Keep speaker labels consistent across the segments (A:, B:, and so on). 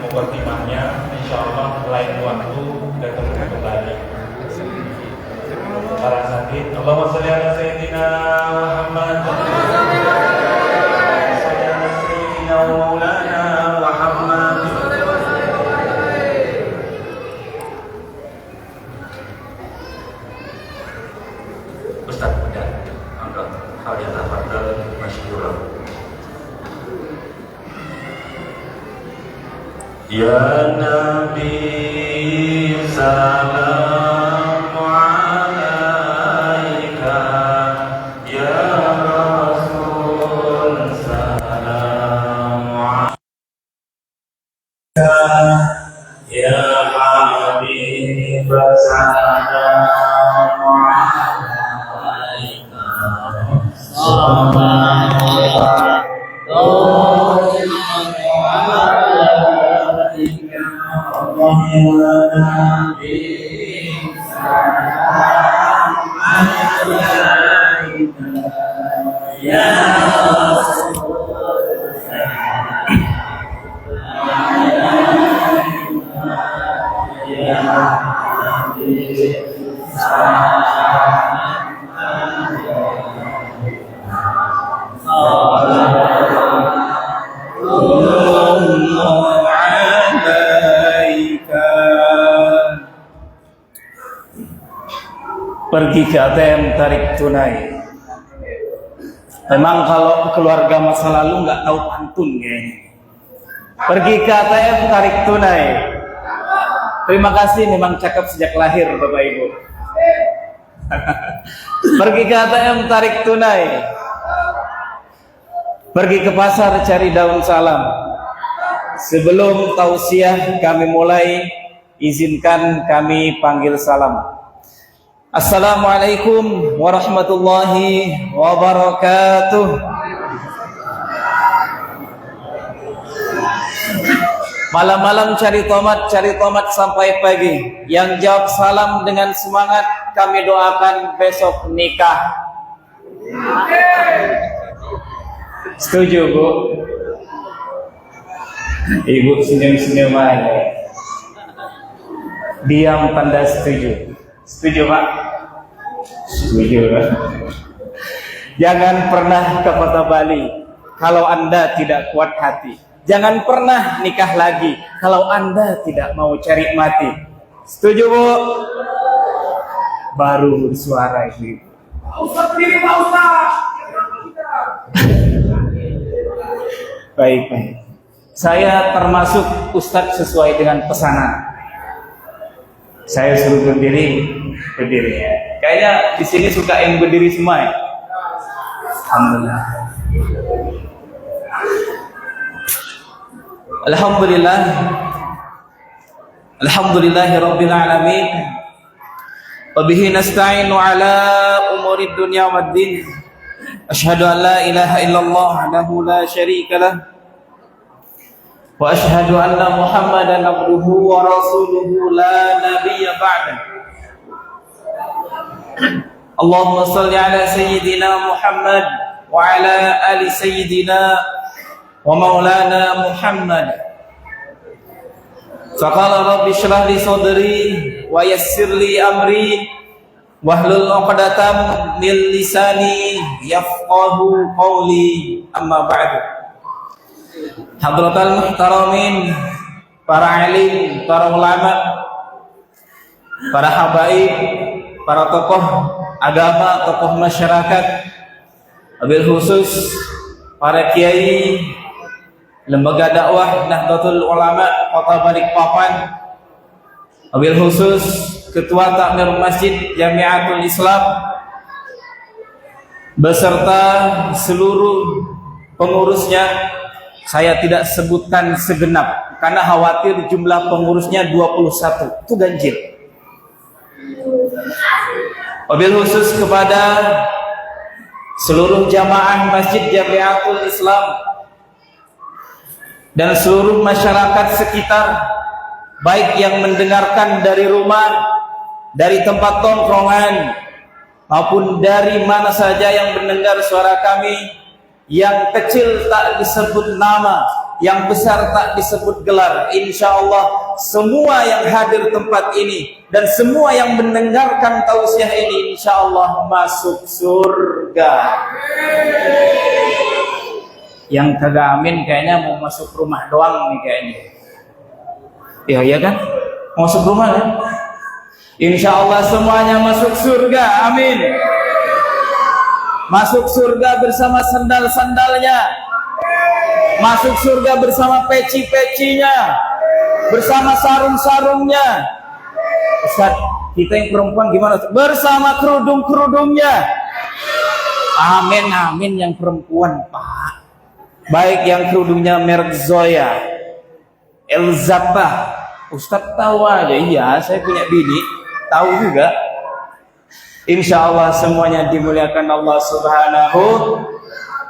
A: mukadimahnya. Insyaallah lain waktu kita ketemu kembali. Para sakit, Allahumma sholli ala sayyidina Muhammad. Sholli ala sayyidina wa maulana Muhammad. Ustaz udah angkat hal yang tafadhal masyhur. Ya Nabi salam alaika, ya Rasul salam alaika, ya Habib salam alaika, pergi ke ATM tarik tunai. Memang kalau keluarga masa lalu nggak tahu pantun kayaknya. Pergi ke ATM tarik tunai. Terima kasih, memang cakep sejak lahir Bapak Ibu. Pergi ke ATM tarik tunai. Pergi ke pasar cari daun salam. Sebelum tausiah kami mulai, izinkan kami panggil salam. Assalamualaikum warahmatullahi wabarakatuh. Malam-malam cari tomat sampai pagi. Yang jawab salam dengan semangat, kami doakan besok nikah. Setuju Bu? Ibu senyum-senyum aja. Diam tanda setuju. Setuju Pak? Setuju Pak. Jangan pernah ke Kota Bali kalau Anda tidak kuat hati. Jangan pernah nikah lagi kalau Anda tidak mau cari mati. Setuju Bu? Baru bersuara Ibu. Ustaz sendiri Pak Ustaz. Baik. Saya termasuk Ustaz sesuai dengan pesanan. Saya suruh berdiri ya. Kayaknya di sini suka yang berdiri semua ya. Alhamdulillah. Alhamdulillah. Alhamdulillahirabbil alamin. Wa bihi nasta'inu ala umurid dunya waddin. Asyhadu an la ilaha illallah wahdahu la syarika lah. Wa asyhadu anna Muhammadan abduhu wa rasuluhu la nabiyya ba'da. Allahumma shalli ala sayyidina Muhammad wa ala ali sayyidina wa maulana Muhammad. Faqala rabbi shrah li sadri wa yassir li amri wahlul 'uqdatam min lisani yafqahu qawli, amma ba'du. Hadratal muhtaramin, para alim, para ulama, para habaib, para tokoh agama, tokoh masyarakat, wabil khusus para kiai lembaga dakwah Nahdlatul Ulama Kota Balikpapan, wabil khusus ketua takmir Masjid Jamiatul Islam beserta seluruh pengurusnya. Saya tidak sebutkan segenap karena khawatir jumlah pengurusnya 21, itu ganjil. Wabil khusus kepada seluruh jamaah Masjid Jamiatul Islam dan seluruh masyarakat sekitar, baik yang mendengarkan dari rumah, dari tempat tongkrongan, maupun dari mana saja yang mendengar suara kami. Yang kecil tak disebut nama, yang besar tak disebut gelar. Insya Allah semua yang hadir tempat ini dan semua yang mendengarkan tausiah ini insya Allah masuk surga. Yang kagak amin kayaknya mau masuk rumah doang nih kayaknya. Iya kan? Masuk rumah kan? Insya Allah semuanya masuk surga. Amin. Masuk surga bersama sandal-sandalnya. Masuk surga bersama peci-pecinya, bersama sarung-sarungnya. Ustaz, kita yang perempuan gimana? Bersama kerudung-kerudungnya. Amin, amin yang perempuan, Pak. Baik yang kerudungnya merek Zoya, Elzapah. Ustaz tahu aja, iya saya punya bini, tahu juga. Insya Allah semuanya dimuliakan Allah Subhanahu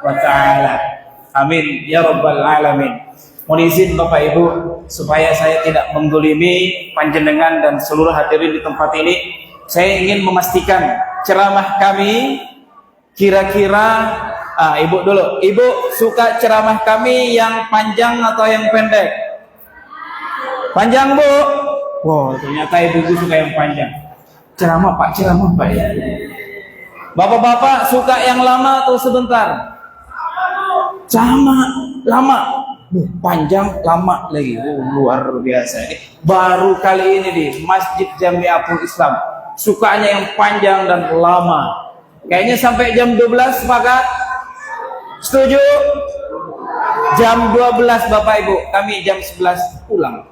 A: wa Ta'ala. Amin ya rabbal alamin. Mohon izin Bapak Ibu supaya saya tidak menggulimi panjenengan dan seluruh hadirin di tempat ini. Saya ingin memastikan ceramah kami kira-kira Ibu dulu. Ibu suka ceramah kami yang panjang atau yang pendek? Panjang, Bu. Wow, ternyata Ibu suka yang panjang. Ceramah Pak ya. Bapak-bapak suka yang lama atau sebentar? Sama, lama, panjang, lama lagi. Luar biasa. Ini baru kali ini di Masjid Jamiatul Islam. Sukanya yang panjang dan lama. Kayaknya sampai jam 12 sepakat? Setuju? Jam 12 Bapak Ibu. Kami jam 11 pulang.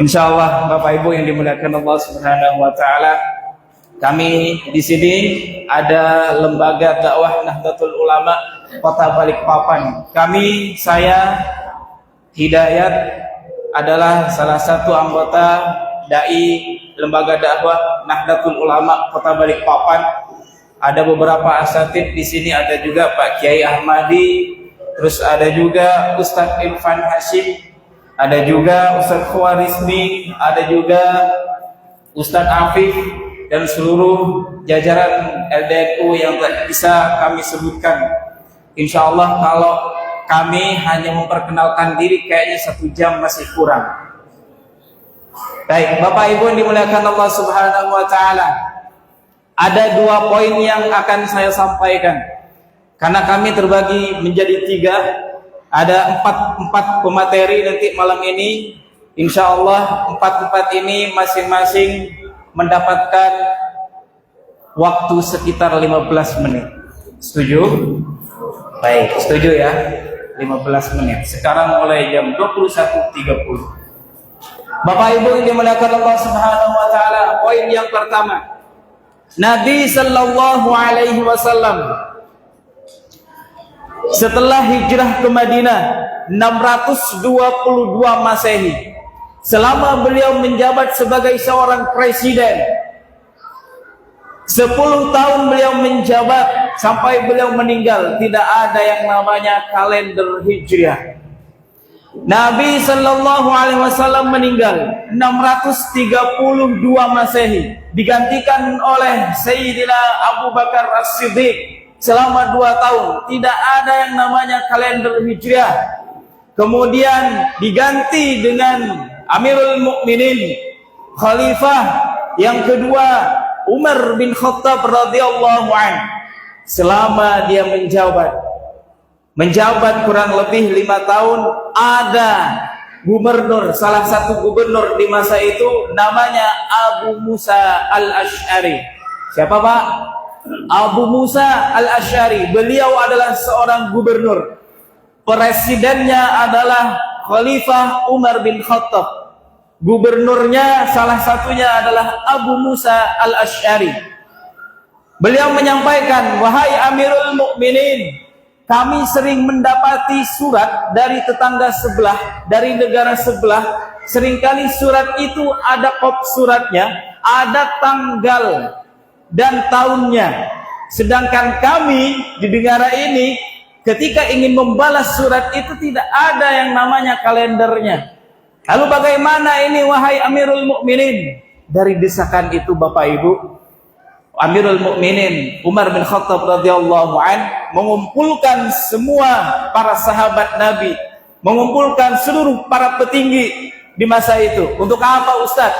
A: Insya Allah Bapak Ibu yang dimuliakan Allah Subhanahu wa Ta'ala. Kami di sini ada lembaga dakwah Nahdlatul Ulama Kota Balikpapan. Saya Hidayat adalah salah satu anggota dai lembaga dakwah Nahdlatul Ulama Kota Balikpapan. Ada beberapa asatid di sini, ada juga Pak Kiai Ahmadi, terus ada juga Ustadz Irfan Hashim, ada juga Ustadz Khawarizmi, ada juga Ustadz Afif, dan seluruh jajaran LDNU yang tak bisa kami sebutkan. Insya Allah kalau kami hanya memperkenalkan diri kayaknya 1 jam masih kurang. Baik, Bapak Ibu yang dimuliakan Allah Subhanahu wa Ta'ala, ada 2 poin yang akan saya sampaikan. Karena kami terbagi menjadi 3, ada 4 pemateri nanti malam ini. Insya Allah 4 ini masing-masing mendapatkan waktu sekitar 15 menit. Setuju? Baik, setuju ya. 15 menit. Sekarang mulai jam 21.30. Bapak Ibu yang dimuliakan Allah Subhanahu wa Ta'ala, poin yang pertama, Nabi sallallahu alaihi wasallam setelah hijrah ke Madinah 622 Masehi, selama beliau menjabat sebagai seorang presiden, 10 tahun beliau menjabat sampai beliau meninggal, tidak ada yang namanya kalender Hijriah. Nabi sallallahu alaihi wasallam meninggal 632 Masehi, digantikan oleh Sayyidina Abu Bakar As-Siddiq selama 2 tahun. Tidak ada yang namanya kalender Hijriah. Kemudian diganti dengan Amirul Mukminin, Khalifah yang kedua Umar bin Khattab radhiyallahu anhu. Selama dia menjabat kurang lebih 5 tahun, ada gubernur, salah satu gubernur di masa itu namanya Abu Musa Al-Asy'ari. Siapa Pak? Abu Musa Al-Asy'ari. Beliau adalah seorang gubernur. Presidennya adalah Khalifah Umar bin Khattab. Gubernurnya salah satunya adalah Abu Musa Al-Asy'ari. Beliau menyampaikan, wahai Amirul Mukminin, kami sering mendapati surat dari tetangga sebelah, dari negara sebelah. Seringkali surat itu ada kop suratnya, ada tanggal dan tahunnya. Sedangkan kami di negara ini ketika ingin membalas surat itu tidak ada yang namanya kalendernya. Lalu bagaimana ini wahai Amirul Mukminin? Dari desakan itu Bapak Ibu, Amirul Mukminin Umar bin Khattab radhiyallahu an mengumpulkan semua para sahabat Nabi, mengumpulkan seluruh para petinggi di masa itu. Untuk apa Ustaz?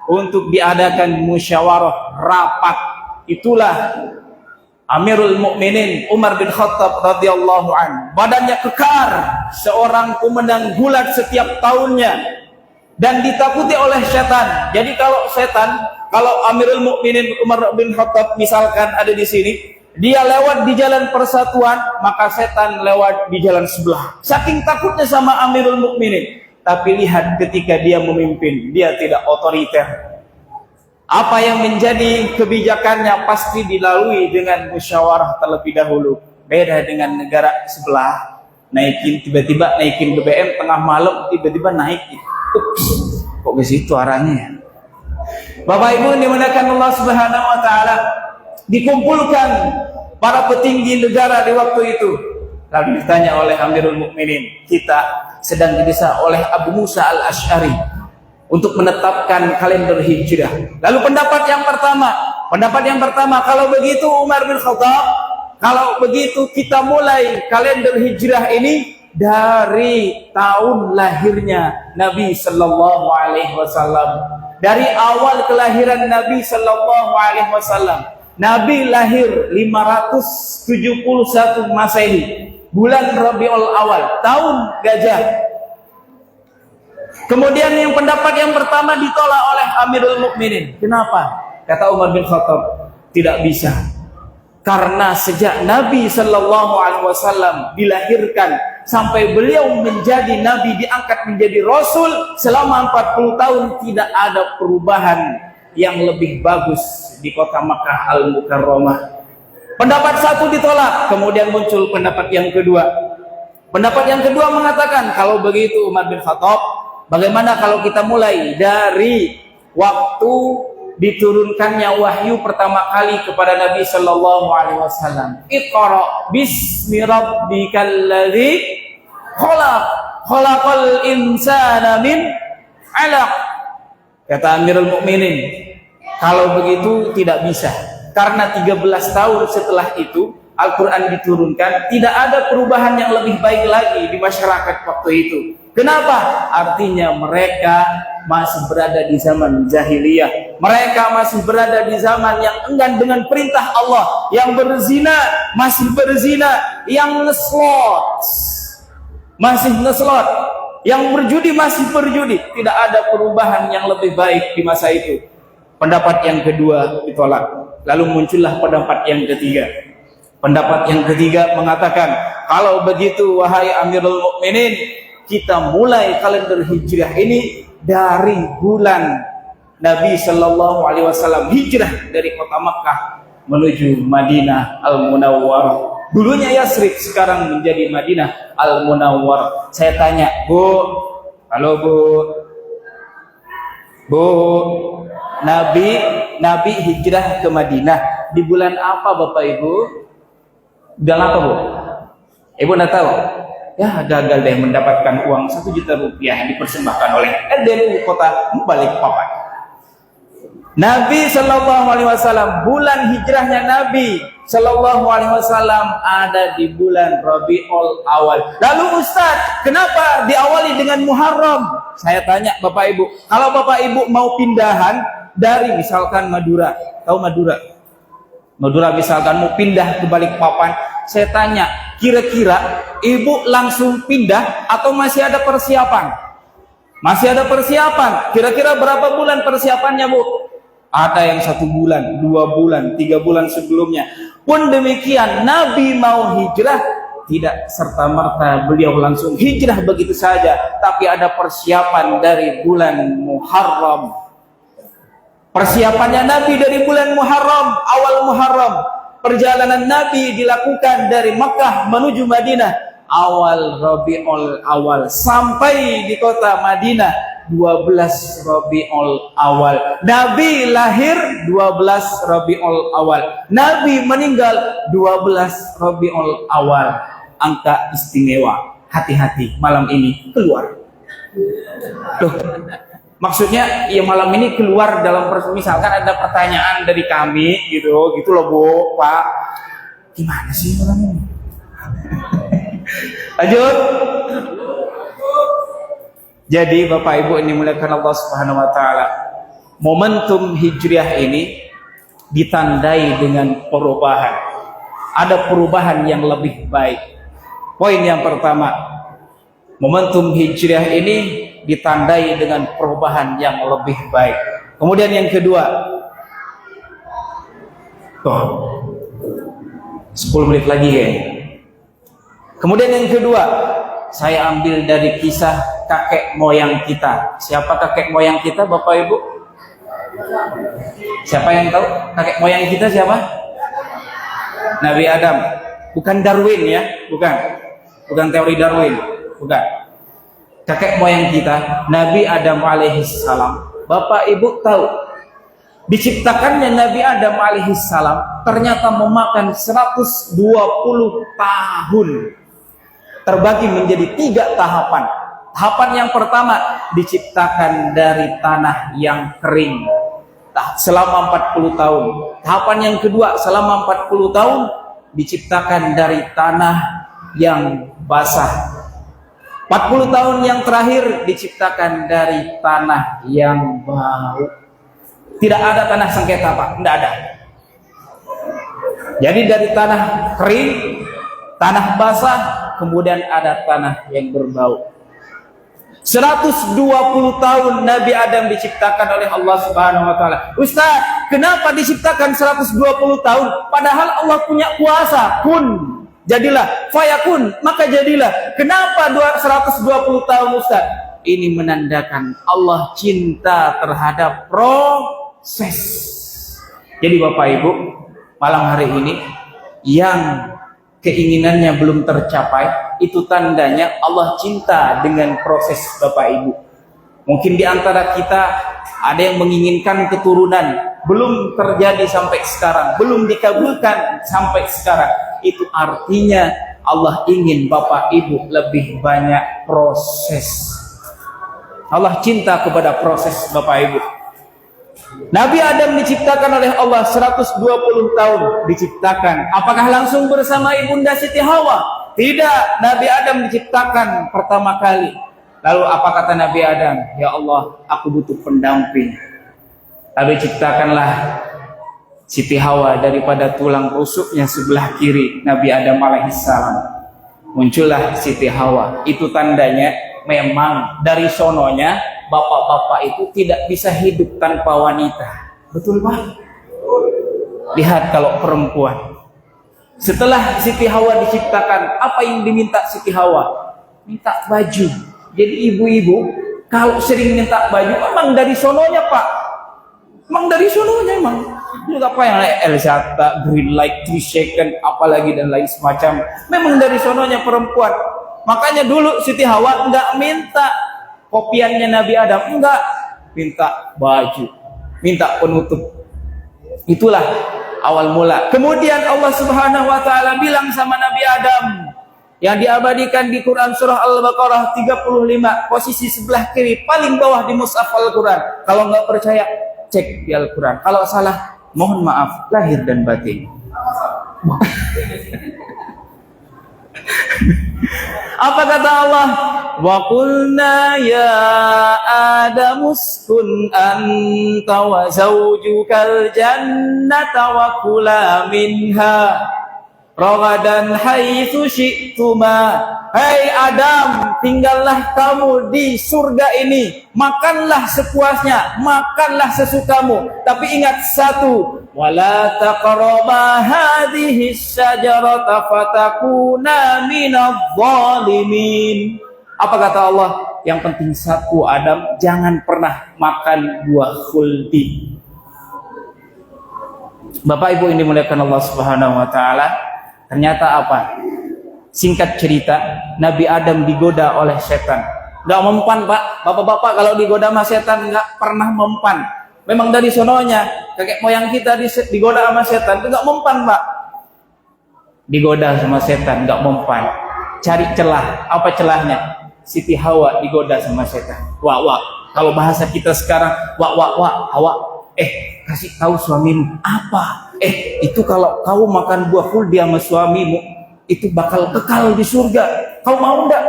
A: Untuk diadakan musyawarah rapat. Itulah Amirul Mukminin Umar bin Khattab radhiyallahu an. Badannya kekar, seorang pemenang gulat setiap tahunnya dan ditakuti oleh setan. Jadi kalau Amirul Mukminin Umar bin Khattab misalkan ada di sini, dia lewat di jalan persatuan, maka setan lewat di jalan sebelah. Saking takutnya sama Amirul Mukminin. Tapi lihat ketika dia memimpin, dia tidak otoriter. Apa yang menjadi kebijakannya pasti dilalui dengan musyawarah terlebih dahulu. Beda dengan negara sebelah, tiba-tiba naikin BBM tengah malam, tiba-tiba naik. Ups, kok ke situ arahnya? Bapak Ibu yang dimuliakan Allah Subhanahu wa taala, dikumpulkan para petinggi negara di waktu itu. Lalu ditanya oleh Amirul Mukminin, kita sedang didesak oleh Abu Musa al-Asy'ari untuk menetapkan kalender hijrah. Lalu pendapat yang pertama, kalau begitu Umar bin Khattab, kalau begitu kita mulai kalender hijrah ini dari tahun lahirnya Nabi sallallahu alaihi wasallam. Dari awal kelahiran Nabi sallallahu alaihi wasallam. Nabi lahir 571 Masehi, bulan Rabiul Awal, tahun gajah. Kemudian pendapat yang pertama ditolak oleh Amirul Mukminin. Kenapa? Kata Umar bin Khattab, tidak bisa. Karena sejak Nabi sallallahu alaihi wasallam dilahirkan sampai beliau menjadi nabi, diangkat menjadi rasul, selama 40 tahun tidak ada perubahan yang lebih bagus di kota Makkah Al-Mukarramah. Pendapat satu ditolak, kemudian muncul pendapat yang kedua. Pendapat yang kedua mengatakan, kalau begitu Umar bin Khattab, bagaimana kalau kita mulai dari waktu diturunkannya wahyu pertama kali kepada Nabi sallallahu alaihi wasallam. Iqra bismi rabbikal ladzi khalaq, khalaqal insana min 'alaq. Kata Amirul Mukminin, kalau begitu tidak bisa. Karena 13 tahun setelah itu Al-Quran diturunkan, tidak ada perubahan yang lebih baik lagi di masyarakat waktu itu. Kenapa? Artinya mereka masih berada di zaman jahiliyah. Mereka masih berada di zaman yang enggan dengan perintah Allah. Yang berzina masih berzina, yang ngeslot masih ngeslot, yang berjudi masih berjudi. Tidak ada perubahan yang lebih baik di masa itu. Pendapat yang kedua ditolak. Lalu muncullah pendapat yang ketiga. Pendapat yang ketiga mengatakan, kalau begitu wahai Amirul Mukminin, kita mulai kalender hijrah ini dari bulan Nabi sallallahu alaihi wasallam hijrah dari kota Makkah menuju Madinah Al-Munawwarah. Dulunya Yasrib, sekarang menjadi Madinah Al-Munawwarah. Saya tanya, Bu, halo Bu, Nabi hijrah ke Madinah di bulan apa Bapak Ibu? Bulan apa Bu? Ibu nggak tahu? Ya, gagal deh mendapatkan uang 1 juta rupiah yang dipersembahkan oleh RDNU Kota Balikpapan. Nabi sallallahu alaihi wasallam, bulan hijrahnya Nabi sallallahu alaihi wasallam ada di bulan Rabiul Awal. Lalu Ustaz, kenapa diawali dengan Muharram? Saya tanya Bapak Ibu, kalau Bapak Ibu mau pindahan dari misalkan Madura, tahu Madura? Madura misalkan mau pindah ke Balikpapan, saya tanya, kira-kira Ibu langsung pindah atau masih ada persiapan? Masih ada persiapan. Kira-kira berapa bulan persiapannya Bu? Ada yang 1 bulan, 2 bulan, 3 bulan sebelumnya. Pun demikian, Nabi mau hijrah, tidak serta-merta beliau langsung hijrah begitu saja, tapi ada persiapan dari bulan Muharram. Persiapannya Nabi dari bulan Muharram, awal Muharram. Perjalanan Nabi dilakukan dari Makkah menuju Madinah awal Rabiul Awal, sampai di kota Madinah 12 Rabiul Awal. Nabi lahir 12 Rabiul Awal. Nabi meninggal 12 Rabiul Awal. Angka istimewa. Hati-hati malam ini keluar. Loh, Maksudnya ya malam ini keluar dalam misalkan ada pertanyaan dari kami gitu loh Bu, Pak. Gimana sih malam ini? Lanjut. Jadi Bapak Ibu ini dimuliakan Allah Subhanahu wa taala. Momentum hijriah ini ditandai dengan perubahan. Ada perubahan yang lebih baik. Poin yang pertama, momentum hijriah ini ditandai dengan perubahan yang lebih baik. Kemudian yang kedua, 10 menit lagi ya. Kemudian yang kedua, saya ambil dari kisah kakek moyang kita. Siapa kakek moyang kita, Bapak Ibu? Siapa yang tahu kakek moyang kita siapa? Nabi Adam. Bukan Darwin ya, bukan teori Darwin, bukan. Kakek moyang kita, Nabi Adam alaihissalam. Bapak Ibu tahu, diciptakannya Nabi Adam alaihissalam ternyata memakan 120 tahun. Terbagi menjadi 3 tahapan. Tahapan yang pertama diciptakan dari tanah yang kering selama 40 tahun. Tahapan yang kedua selama 40 tahun diciptakan dari tanah yang basah. 40 tahun yang terakhir diciptakan dari tanah yang bau. Tidak ada tanah sengketa, Pak. Tidak ada. Jadi dari tanah kering, tanah basah, kemudian ada tanah yang berbau. 120 tahun Nabi Adam diciptakan oleh Allah Subhanahu wa taala. Ustaz, kenapa diciptakan 120 tahun? Padahal Allah punya kuasa. Kun, jadilah, fayakun, maka jadilah. Kenapa 120 tahun, Ustaz? Ini menandakan Allah cinta terhadap proses. Jadi Bapak Ibu, malam hari ini yang keinginannya belum tercapai, itu tandanya Allah cinta dengan proses Bapak Ibu. Mungkin di antara kita ada yang menginginkan keturunan, belum terjadi sampai sekarang, belum dikabulkan sampai sekarang. Itu artinya Allah ingin Bapak Ibu lebih banyak proses. Allah cinta kepada proses Bapak Ibu. Nabi Adam diciptakan oleh Allah 120 tahun diciptakan. Apakah langsung bersama Ibunda Siti Hawa? Tidak, Nabi Adam diciptakan pertama kali. Lalu apa kata Nabi Adam? Ya Allah, aku butuh pendamping. Lalu ciptakanlah Siti Hawa daripada tulang rusuknya sebelah kiri Nabi Adam alaihissalam. Muncullah Siti Hawa. Itu tandanya memang dari sononya bapak-bapak itu tidak bisa hidup tanpa wanita. Betul Pak? Lihat kalau perempuan. Setelah Siti Hawa diciptakan, apa yang diminta Siti Hawa? Minta baju. Jadi ibu-ibu kalau sering minta baju, memang dari sononya Pak. Memang dari sononya memang. Itu apa yang Elzata, green light, 3 second, apalagi dan lain semacam. Memang dari sononya perempuan. Makanya dulu Siti Hawa enggak minta kopiannya Nabi Adam, enggak, minta baju, minta penutup. Itulah awal mula. Kemudian Allah Subhanahu wa taala bilang sama Nabi Adam yang diabadikan di Quran surah Al-Baqarah 35, posisi sebelah kiri paling bawah di mushaf Al-Quran. Kalau enggak percaya, cek di Al-Quran. Kalau salah, mohon maaf lahir dan batin. Apa kata Allah? Wa qulna ya Adam uskun anta wa zawjukal jannata wa kula minha ragadan haitsu syi'tuma. Hai Adam, tinggallah kamu di surga ini, makanlah sepuasnya, makanlah sesukamu, tapi ingat satu, wala taqraba hadhihi syajarata fatakuna minadh dhalimin. Apa kata Allah? Yang penting satu Adam, jangan pernah makan buah khuldi. Bapak Ibu ini dimuliakan Allah Subhanahu wa taala. Ternyata apa? Singkat cerita, Nabi Adam digoda oleh setan. Enggak mempan, Pak. Bapak-bapak kalau digoda sama setan enggak pernah mempan. Memang dari sononya, kakek moyang kita digoda sama setan, itu enggak mempan, Pak. Digoda sama setan, enggak mempan. Cari celah. Apa celahnya? Siti Hawa digoda sama setan. Wah, Kalau bahasa kita sekarang, hawa. Kasih tahu suamimu apa? Itu kalau kau makan buah khuldi sama suamimu, itu bakal kekal di surga. Kau mau enggak?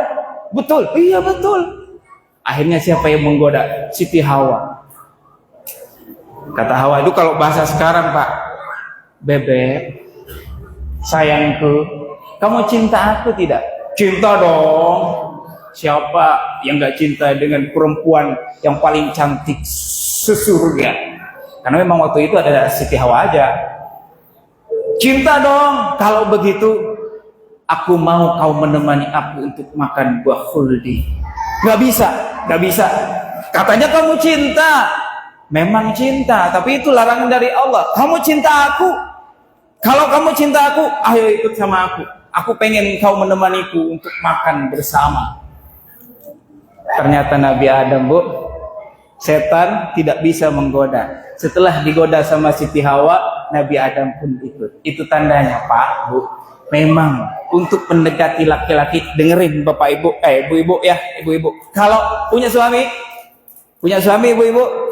A: Betul. Iya betul. Akhirnya siapa yang menggoda? Siti Hawa. Kata Hawa itu kalau bahasa sekarang, Pak, bebek, sayangku, kamu cinta aku tidak? Cinta dong. Siapa yang gak cinta dengan perempuan yang paling cantik sesurga? Karena memang waktu itu ada Siti Hawa aja. Cinta dong. Kalau begitu, aku mau kau menemani aku untuk makan buah khuldi. Gak bisa. Katanya kamu cinta. Memang cinta, tapi itu larangan dari Allah. Kamu cinta aku. Kalau kamu cinta aku, ayo ikut sama aku. Aku pengen kau menemaniku untuk makan bersama. Ternyata Nabi Adam, Bu, setan tidak bisa menggoda. Setelah digoda sama Siti Hawa, Nabi Adam pun ikut. Itu tandanya, Pak, Bu. Memang untuk mendekati laki-laki, dengerin Bapak Ibu, ibu-ibu ya, ibu-ibu. Kalau punya suami ibu-ibu,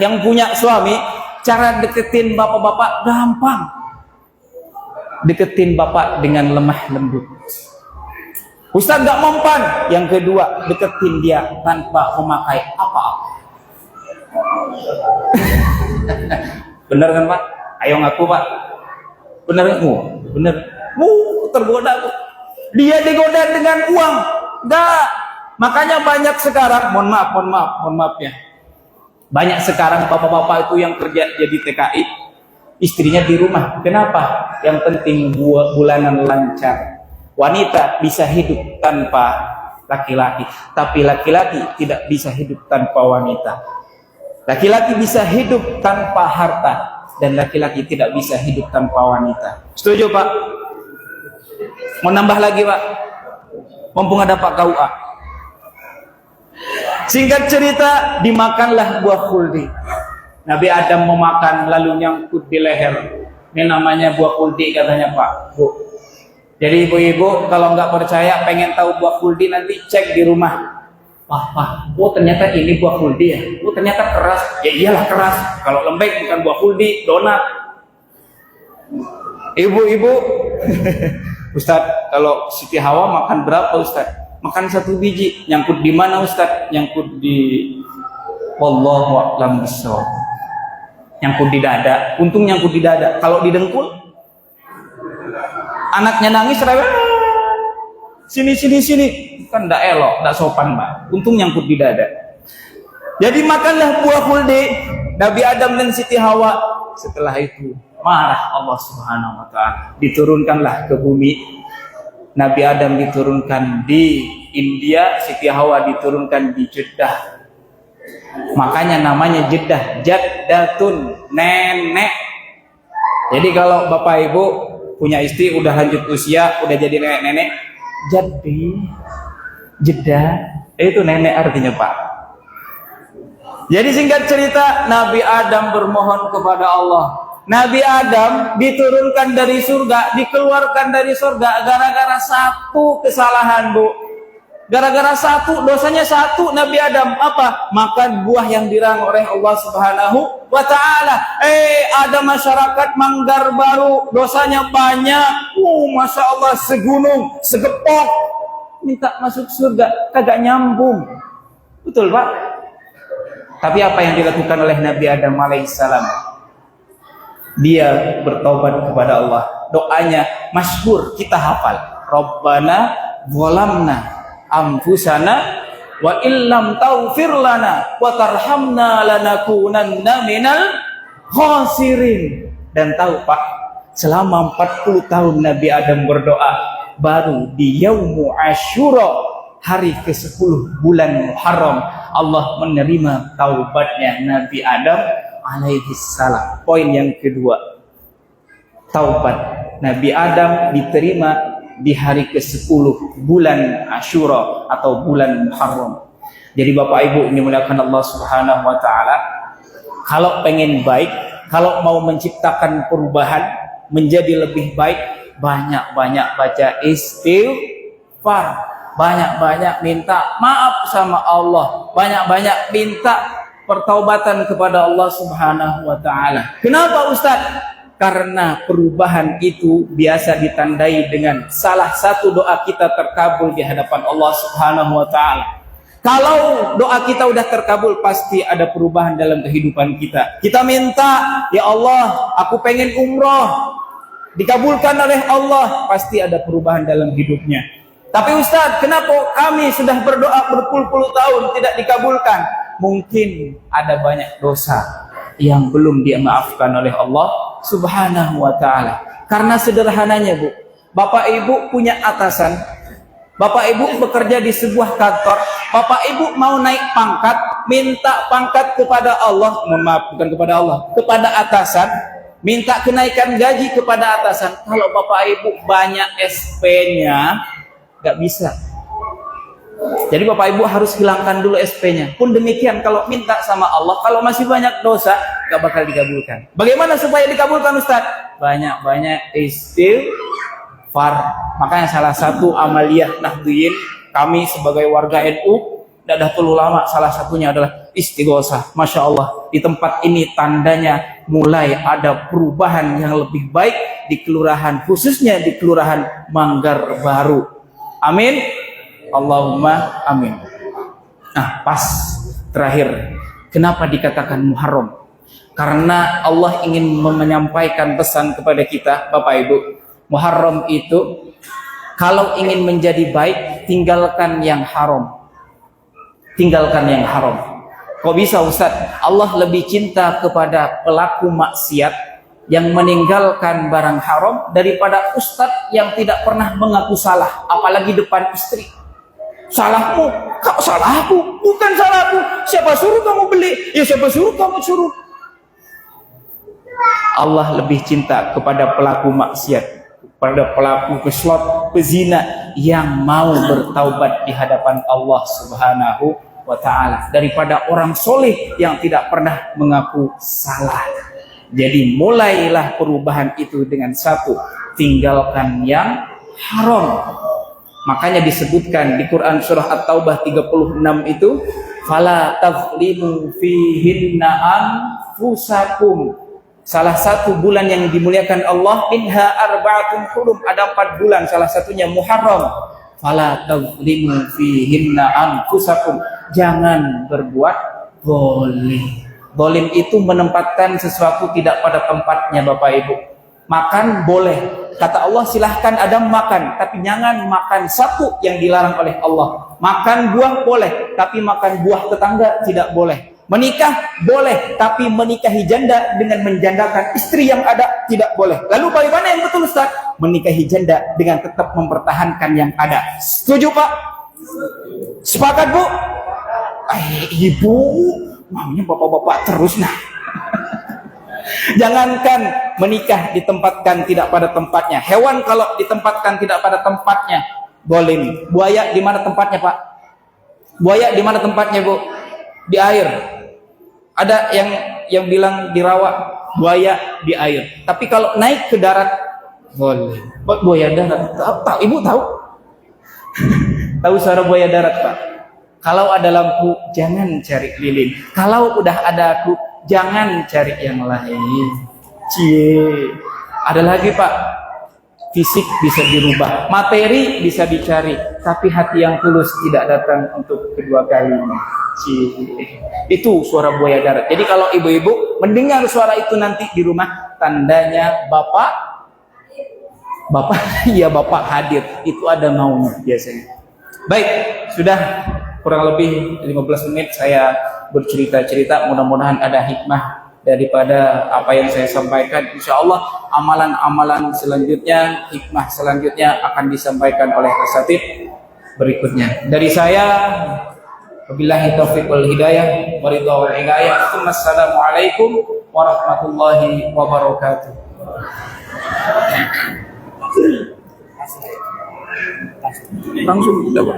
A: yang punya suami, cara deketin bapak-bapak gampang. Deketin bapak dengan lemah lembut. Ustaz gak mempan. Yang kedua, deketin dia tanpa memakai apa-apa. Bener kan, Pak? Ayo ngaku, Pak. Bener kan? Bener. Tergoda. Dia digoda dengan uang. Enggak. Makanya banyak sekarang, mohon maaf ya. Banyak sekarang bapak-bapak itu yang kerja jadi TKI, istrinya di rumah. Kenapa? Yang penting bulanan lancar. Wanita bisa hidup tanpa laki-laki, tapi laki-laki tidak bisa hidup tanpa wanita. Laki-laki bisa hidup tanpa harta, dan laki-laki tidak bisa hidup tanpa wanita. Setuju, Pak? Mau nambah lagi, Pak? Mumpung ada Pak KUA. Singkat cerita, dimakanlah buah khuldi. Nabi Adam memakan lalu nyangkut di leher. Ini namanya buah khuldi katanya, Pak, Bu. Jadi ibu-ibu kalau nggak percaya, pengen tahu buah khuldi, nanti cek di rumah. Wah, ternyata ini buah khuldi ya. Ternyata keras. Ya iyalah keras. Kalau lembek bukan buah khuldi, donat. Ibu-ibu, Ustaz, kalau Siti Hawa makan berapa, Ustaz? Makan 1 biji. Nyangkut di mana, Ustaz? Nyangkut di wallahu a'lam bishawab. Nyangkut di dada. Untung nyangkut di dada. Kalau di dengkul, anaknya nangis, rewel. Sini. Kan enggak elok, enggak sopan, Mbak. Untung nyangkut di dada. Jadi makanlah buah khuldi. Nabi Adam dan Siti Hawa. Setelah itu marah Allah Subhanahu wa taala. Diturunkanlah ke bumi. Nabi Adam diturunkan di India, Siti Hawa diturunkan di Jeddah. Makanya namanya Jeddah, Jaddatun, nenek. Jadi kalau Bapak Ibu punya istri udah lanjut usia, udah jadi nenek-nenek, jadi Jeddah itu nenek artinya, Pak. Jadi singkat cerita, Nabi Adam bermohon kepada Allah. Nabi Adam diturunkan dari surga, dikeluarkan dari surga gara-gara satu kesalahan, Bu. Gara-gara satu, dosanya satu Nabi Adam. Apa? Makan buah yang dilarang oleh Allah Subhanahu wa ta'ala. Ada masyarakat Manggar Baru, dosanya banyak. Masya Allah, segunung, segepok. Minta masuk surga, kagak nyambung. Betul, Pak? Tapi apa yang dilakukan oleh Nabi Adam alaihissalam? Dia bertobat kepada Allah. Doanya masyhur, kita hafal. Rabbana zalamna anfusana wa illam taghfir lana wa tarhamna lanakunanna minal khasirin. Dan tahu, Pak, selama 40 tahun Nabi Adam berdoa, baru di Yaumu Asyura, hari ke-10 bulan Muharram, Allah menerima taubatnya Nabi Adam alaihissalam. Poin yang kedua, taubat Nabi Adam diterima di hari ke-10 bulan Asyura atau bulan Muharram. Jadi Bapak Ibu ini dimuliakan Allah Subhanahu wa taala, kalau pengen baik, kalau mau menciptakan perubahan menjadi lebih baik, banyak-banyak baca istighfar. banyak-banyak minta maaf sama Allah, banyak-banyak minta pertaubatan kepada Allah Subhanahu wa taala. Kenapa Ustaz? Karena perubahan itu biasa ditandai dengan salah satu doa kita terkabul di hadapan Allah Subhanahu wa taala. Kalau doa kita udah terkabul, pasti ada perubahan dalam kehidupan kita. Kita minta, ya Allah, aku pengen umroh, dikabulkan oleh Allah, pasti ada perubahan dalam hidupnya. Tapi Ustaz, kenapa kami sudah berdoa berpuluh-puluh tahun tidak dikabulkan? Mungkin ada banyak dosa yang belum dimaafkan oleh Allah Subhanahu wa taala. Karena sederhananya, Bu, Bapak Ibu punya atasan, Bapak Ibu bekerja di sebuah kantor, Bapak Ibu mau naik pangkat, minta pangkat kepada Allah, mohon maaf, bukan kepada Allah, kepada atasan, minta kenaikan gaji kepada atasan. Kalau Bapak Ibu banyak SP-nya, nggak bisa. Jadi Bapak Ibu harus hilangkan dulu SP-nya. Pun demikian kalau minta sama Allah, kalau masih banyak dosa, nggak bakal dikabulkan. Bagaimana supaya dikabulkan Ustaz? Banyak-banyak istighfar. Makanya salah satu amaliyah Nahdliyin kami sebagai warga NU Nahdlatul Ulama, salah satunya adalah istighosah. Masya Allah, di tempat ini tandanya mulai ada perubahan yang lebih baik di kelurahan, khususnya di kelurahan Manggar Baru. Amin, Allahumma amin. Nah, pas terakhir, kenapa dikatakan Muharram? Karena Allah ingin menyampaikan pesan kepada kita, Bapak Ibu. Muharram itu kalau ingin menjadi baik, tinggalkan yang haram. Tinggalkan yang haram. Kok bisa Ustaz? Allah lebih cinta kepada pelaku maksiat yang meninggalkan barang haram daripada ustadz yang tidak pernah mengaku salah, apalagi depan istri. Salahmu, kau salahku, bukan salahku. Siapa suruh kamu beli? Ya siapa suruh kamu suruh. Allah lebih cinta kepada pelaku maksiat, pada pelaku peslot, pezina yang mau bertaubat di hadapan Allah Subhanahu wa taala daripada orang soleh yang tidak pernah mengaku salah. Jadi mulailah perubahan itu dengan satu, tinggalkan yang haram. Makanya disebutkan di Quran surah At-Taubah 36 itu, fala tazlimu fihinna anfusakum. Salah satu bulan yang dimuliakan Allah, minha arba'atun hurum, ada 4 bulan, salah satunya Muharram. Fala tazlimu fihinna anfusakum. Jangan berbuat zalim. Zalim itu menempatkan sesuatu tidak pada tempatnya, Bapak Ibu. Makan boleh, kata Allah silahkan Adam makan, tapi jangan makan satu yang dilarang oleh Allah. Makan buah boleh, tapi makan buah tetangga tidak boleh. Menikah boleh, tapi menikahi janda dengan menjandakan istri yang ada tidak boleh. Lalu bagaimana yang betul Ustaz? Menikahi janda dengan tetap mempertahankan yang ada. Setuju Pak? Sepakat Bu? Ibu, maunya bapak-bapak terus nah. Jangankan menikah ditempatkan tidak pada tempatnya. Hewan kalau ditempatkan tidak pada tempatnya boleh. Buaya di mana tempatnya Pak? Buaya di mana tempatnya Bu? Di air. Ada yang bilang di rawa, buaya di air. Tapi kalau naik ke darat boleh. Buaya darat. Tahu Ibu tahu? Tahu suara buaya darat Pak? Kalau ada lampu jangan cari lilin. Kalau udah ada aku jangan cari yang lain. Cie. Ada lagi Pak, fisik bisa dirubah, materi bisa dicari, tapi hati yang tulus tidak datang untuk kedua kalinya. Cie. Itu suara buaya darat. Jadi kalau ibu-ibu mendengar suara itu nanti di rumah, tandanya bapak ya bapak hadir. Itu ada maunya biasanya. Baik, sudah kurang lebih 15 menit saya bercerita-cerita, mudah-mudahan ada hikmah daripada apa yang saya sampaikan. Insya Allah amalan-amalan selanjutnya, hikmah selanjutnya akan disampaikan oleh Asatidz berikutnya. Dari saya, wabillahi taufiq wal hidayah, waridha wal hidayah. Assalamualaikum warahmatullahi wabarakatuh. Langsung dapat.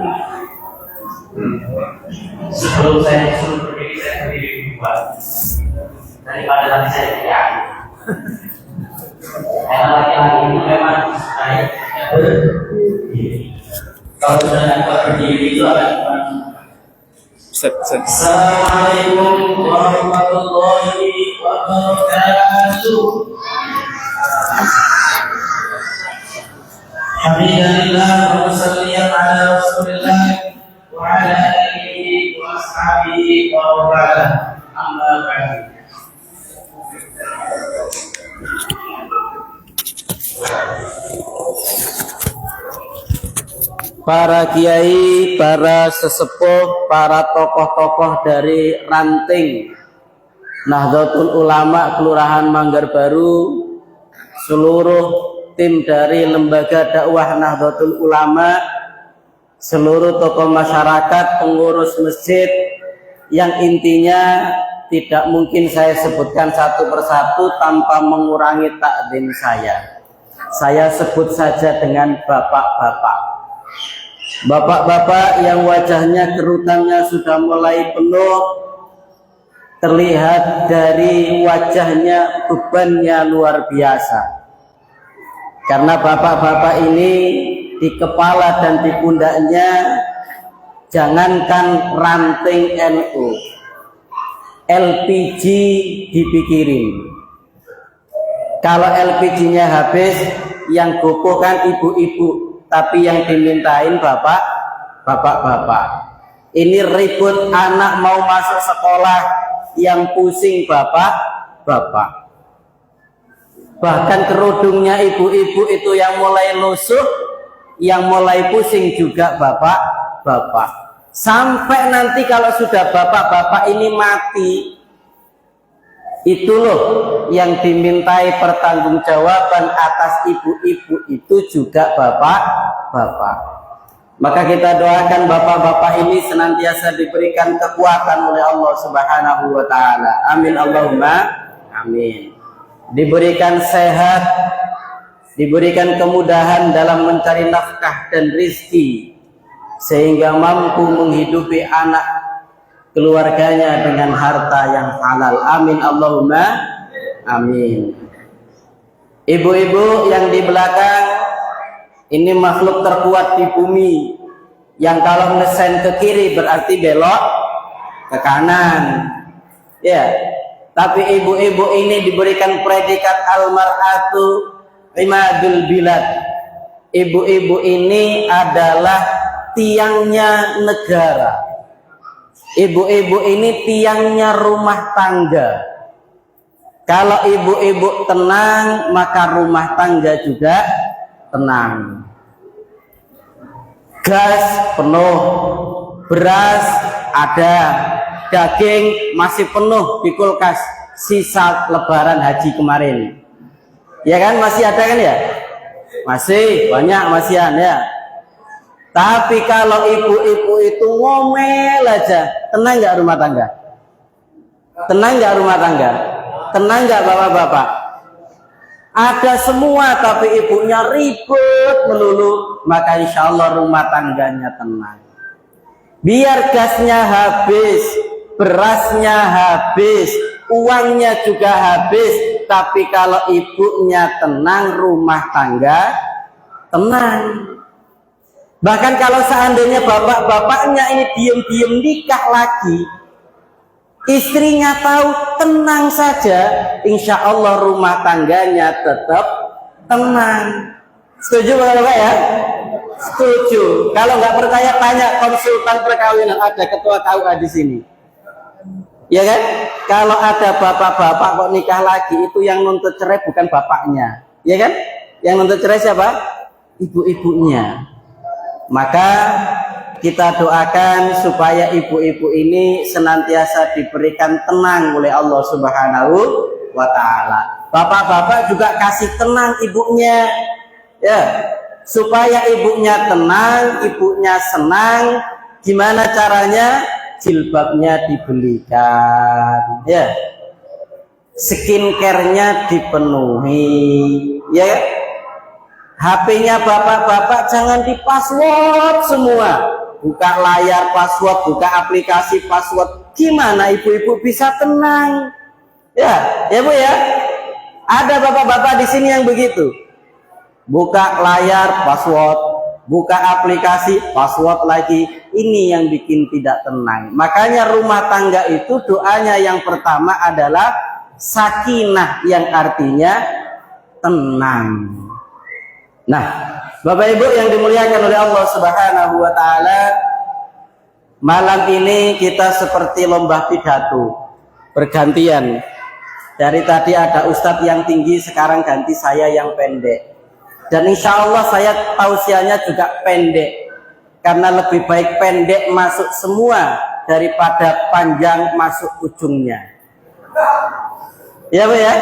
B: Sebelum saya disuruh berdiri, saya berdiri dua. Daripada lagi saya teriak. Karena laki-laki ini memang saya berdiri. Kalau sudah dapat berdiri itu akan Assalamualaikum warahmatullahi wabarakatuh. Alhamdulillah wa sallallahu ala Rasulillah wa ala alihi wa ashabihi wa ba'da. Amma ba'du.
C: Para kiai, para sesepuh, para tokoh-tokoh dari ranting Nahdlatul Ulama Kelurahan Manggar Baru, seluruh tim dari Lembaga Dakwah Nahdlatul Ulama, seluruh tokoh masyarakat, pengurus masjid, yang intinya tidak mungkin saya sebutkan satu persatu tanpa mengurangi takdim saya. Saya sebut saja dengan bapak-bapak. Bapak-bapak yang wajahnya kerutannya sudah mulai penuh, terlihat dari wajahnya bebannya luar biasa. Karena bapak-bapak ini di kepala dan di pundaknya jangankan ranting NU, LPG dipikirin. Kalau LPG-nya habis, yang gopoh kan ibu-ibu, tapi yang dimintain bapak-bapak. Ini ribut anak mau masuk sekolah, yang pusing bapak-bapak. Bahkan kerudungnya ibu-ibu itu yang mulai lusuh, yang mulai pusing juga bapak-bapak. Sampai nanti kalau sudah bapak-bapak ini mati, itu loh yang dimintai pertanggungjawaban atas ibu-ibu itu juga bapak-bapak. Maka kita doakan bapak-bapak ini senantiasa diberikan kekuatan oleh Allah Subhanahu wa taala. Amin Allahumma amin. Diberikan sehat, diberikan kemudahan dalam mencari nafkah dan rizki, sehingga mampu menghidupi anak keluarganya dengan harta yang halal. Amin Allahumma amin. Ibu-ibu yang di belakang ini makhluk terkuat di bumi, yang kalau ngesen ke kiri berarti belok ke kanan. Ya, tapi ibu-ibu ini diberikan predikat al-mar'atu imadul bilad. Ibu-ibu ini adalah tiangnya negara. Ibu-ibu ini tiangnya rumah tangga. Kalau ibu-ibu tenang, maka rumah tangga juga tenang. Gas penuh, beras ada, daging masih penuh di kulkas, sisa lebaran haji kemarin. Ya kan, masih ada kan ya? Masih banyak masihan ya. Tapi kalau ibu-ibu itu ngomel aja, tenang nggak rumah tangga? Tenang nggak rumah tangga? Tenang nggak bapak-bapak? Ada semua, tapi ibunya ribut melulu, maka insya Allah rumah tangganya tenang. Biar gasnya habis, berasnya habis, uangnya juga habis, tapi kalau ibunya tenang, rumah tangga tenang. Bahkan kalau seandainya bapak-bapaknya ini diem-diem nikah lagi, istrinya tahu, tenang saja, insya Allah rumah tangganya tetap tenang. Setuju bapak ya? Setuju. Kalau nggak percaya tanya konsultan perkawinan, ada ketua KUA di sini. Ya kan? Kalau ada bapak-bapak kok nikah lagi, itu yang nuntut cerai bukan bapaknya, ya kan? Yang nuntut cerai siapa? Ibu-ibunya. Maka kita doakan supaya ibu-ibu ini senantiasa diberikan tenang oleh Allah Subhanahu wa taala. Bapak-bapak juga kasih tenang ibunya, ya, supaya ibunya tenang, ibunya senang. Gimana caranya? Jilbabnya dibelikan, ya, skincare-nya dipenuhi, ya. HP-nya bapak-bapak jangan di password semua. Buka layar password, buka aplikasi password. Gimana ibu-ibu bisa tenang? Ya, ya Bu ya. Ada bapak-bapak di sini yang begitu. Buka layar password, buka aplikasi, password lagi. Ini yang bikin tidak tenang. Makanya rumah tangga itu doanya yang pertama adalah sakinah, yang artinya tenang. Nah, Bapak Ibu yang dimuliakan oleh Allah Subhanahu wa taala, malam ini kita seperti lomba pidato, bergantian. Dari tadi ada ustadz yang tinggi, sekarang ganti saya yang pendek. Dan insya Allah saya tausiahnya juga pendek, karena lebih baik pendek masuk semua daripada panjang masuk ujungnya. Ya Bu ya?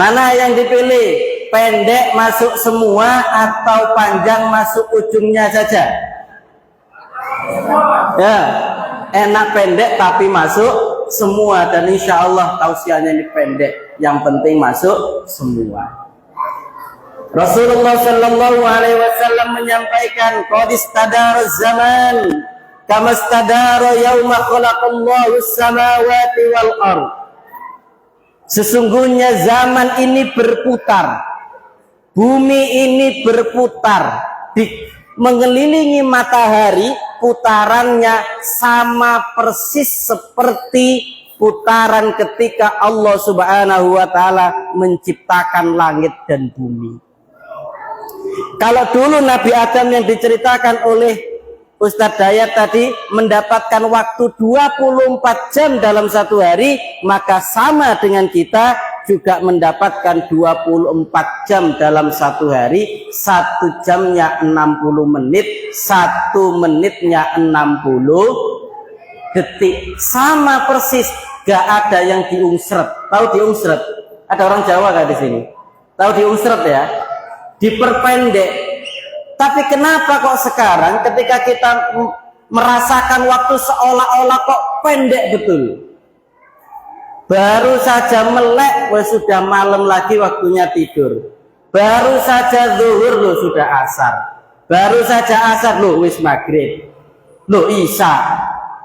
C: Mana yang dipilih? Pendek masuk semua atau panjang masuk ujungnya saja? Ya, enak pendek tapi masuk semua. Dan insya Allah tausiahnya ini pendek, yang penting masuk semua. Rasulullah Shallallahu Alaihi Wasallam menyampaikan, qad istadara zaman kama istadara yauma khalaqallahu as-samawati wal ardh. Sesungguhnya zaman ini berputar, bumi ini berputar, mengelilingi matahari. Putarannya sama persis seperti putaran ketika Allah Subhanahu wa taala menciptakan langit dan bumi. Kalau dulu Nabi Adam yang diceritakan oleh Ustadz Dayat tadi mendapatkan waktu 24 jam dalam satu hari, maka sama dengan kita juga mendapatkan 24 jam dalam satu hari. 1 jamnya 60 menit, 1 menitnya 60 detik. Sama persis, gak ada yang diungsret. Tahu diungsret? Ada orang Jawa gak di sini? Tahu diungsret ya? Diperpendek. Tapi kenapa kok sekarang ketika kita merasakan waktu seolah-olah kok pendek betul? Baru saja melek, sudah malam lagi waktunya tidur. Baru saja zuhur loh sudah asar. Baru saja asar loh wis maghrib. Loh isya.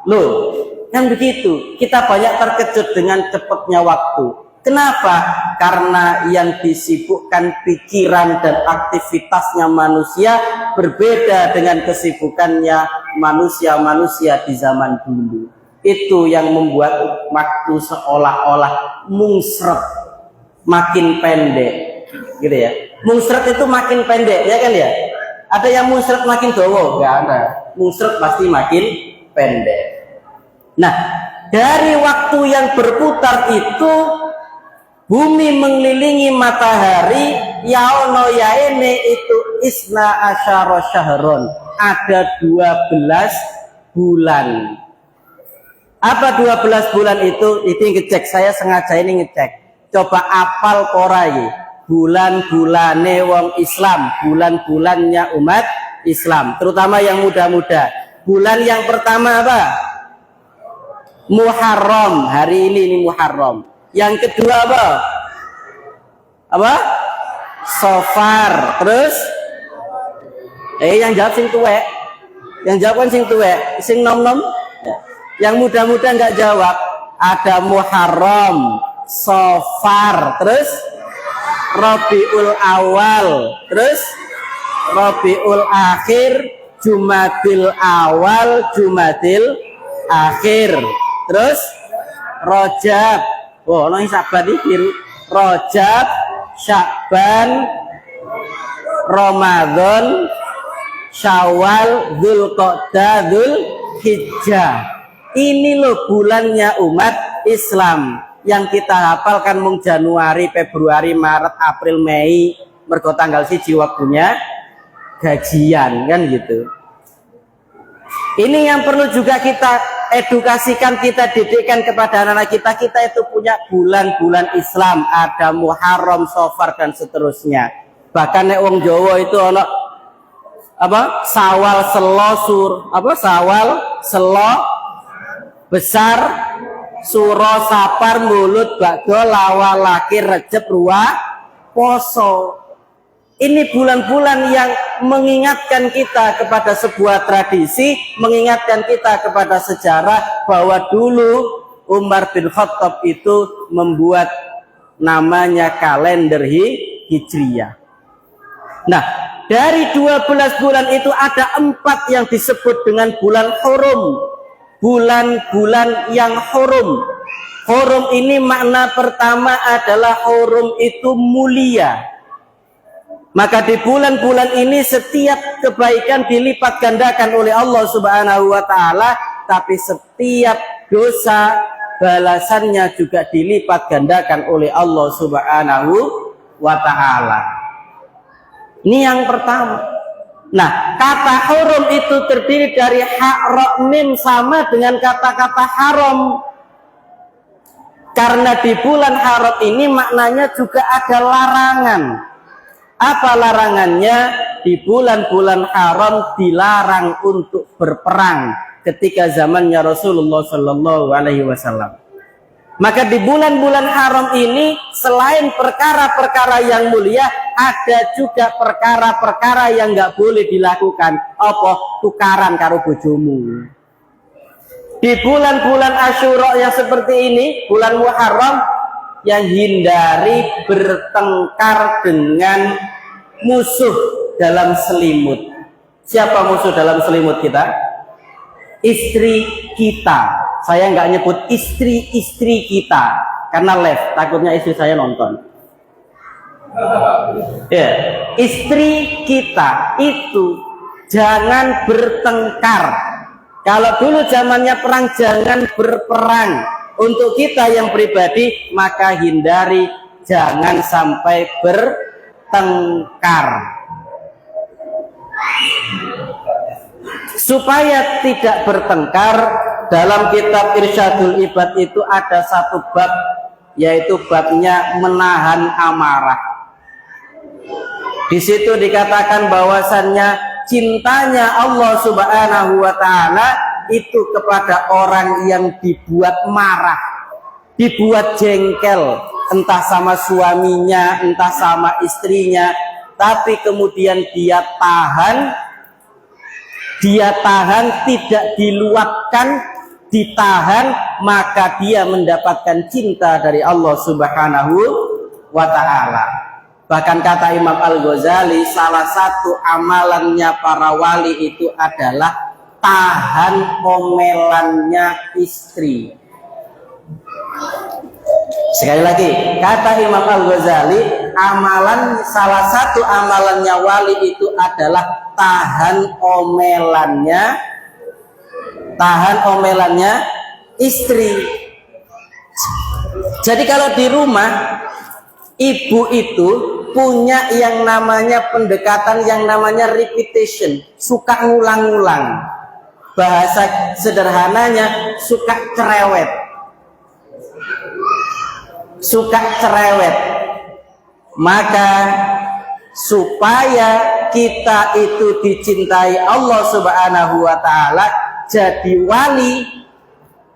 C: Loh, kan begitu. Kita banyak terkejut dengan cepatnya waktu. Kenapa? Karena yang disibukkan pikiran dan aktivitasnya manusia berbeda dengan kesibukannya manusia-manusia di zaman dulu. Itu yang membuat waktu seolah-olah mungsret, makin pendek, gitu ya. Mungsret itu makin pendek, ya kan ya? Ada yang mungsret makin dawa? Enggak ada. Mungsret pasti makin pendek. Nah, dari waktu yang berputar itu, bumi mengelilingi matahari, yaono yaene itu isna asyara syahron, ada 12 bulan. Apa 12 bulan itu? Itu ngecek, saya sengaja ini ngecek. Coba apal korai bulan-bulane wong Islam, bulan-bulannya umat Islam, terutama yang muda-muda. Bulan yang pertama apa? Muharram, hari ini Muharram. Yang kedua apa? Apa? Safar. Terus yang jawab sing tuwek. Yang jawab kan sing tuwek, sing nom-nom. Yang muda-muda nggak jawab. Ada Muharram, Safar, terus Rabiul Awal, terus Rabiul Akhir, Jumadil Awal, Jumadil Akhir, terus Rajab. Oh, nang sabar iki Rajab, Sya'ban, Ramadan, Syawal, Dzulqa'dah, Dzulhijjah. Ini loh bulannya umat Islam. Yang kita hafalkan mung Januari, Februari, Maret, April, Mei, mergo tanggal 1 waktunya gajian, kan gitu. Ini yang perlu juga kita edukasikan, kita didikkan kepada anak-anak kita. Kita itu punya bulan-bulan Islam, ada Muharram, Safar dan seterusnya. Bahkan nek wong Jawa itu ana apa? Sawal, Selo, Sawal, Selo, Besar, Suro, Sapar, Mulut, Bakdo, Lawal, Laki, Recep, Ruah, Poso. Ini bulan-bulan yang mengingatkan kita kepada sebuah tradisi, mengingatkan kita kepada sejarah bahwa dulu Umar bin Khattab itu membuat namanya kalender Hijriyah. Nah, Dari 12 bulan itu ada 4 yang disebut dengan bulan hurum. Bulan-bulan yang hurum. Hurum ini makna pertama adalah hurum itu mulia. Maka di bulan-bulan ini setiap kebaikan dilipat gandakan oleh Allah Subhanahu wa taala, tapi setiap dosa balasannya juga dilipat gandakan oleh Allah Subhanahu wa taala. Ini yang pertama. Nah, kata hurum itu terdiri dari ha ra mim, sama dengan kata-kata haram. Karena di bulan haram ini maknanya juga ada larangan. Apa larangannya? Di bulan-bulan haram dilarang untuk berperang ketika zamannya Rasulullah Shallallahu Alaihi Wasallam. Maka di bulan-bulan haram ini selain perkara-perkara yang mulia, ada juga perkara-perkara yang nggak boleh dilakukan. Apa? Tukaran karo bojomu. Di bulan-bulan Asyura yang seperti ini, bulan Muharram, yang hindari bertengkar dengan musuh dalam selimut. Siapa musuh dalam selimut kita? Istri kita. Saya nggak nyebut istri-istri kita karena live, takutnya istri saya nonton. Ya, istri kita itu jangan bertengkar. Kalau dulu zamannya perang, jangan berperang. Untuk kita yang pribadi, maka hindari jangan sampai bertengkar. Supaya tidak bertengkar, dalam kitab Irsyadul Ibad itu ada satu bab, yaitu babnya menahan amarah. Di situ dikatakan bahwasannya cintanya Allah Subhanahu wa taala itu kepada orang yang dibuat marah, dibuat jengkel, entah sama suaminya, entah sama istrinya, tapi kemudian dia tahan, tidak diluapkan, ditahan, maka dia mendapatkan cinta dari Allah Subhanahu wa taala. Bahkan kata Imam Al-Ghazali, salah satu amalannya para wali itu adalah tahan omelannya istri. Sekali lagi, kata Imam Al-Ghazali, salah satu amalannya wali itu adalah tahan omelannya istri. Jadi kalau di rumah, ibu itu punya yang namanya pendekatan, yang namanya repetition, suka ngulang-ngulang. Bahasa sederhananya suka cerewet. Maka supaya kita itu dicintai Allah Subhanahu wa taala, jadi wali,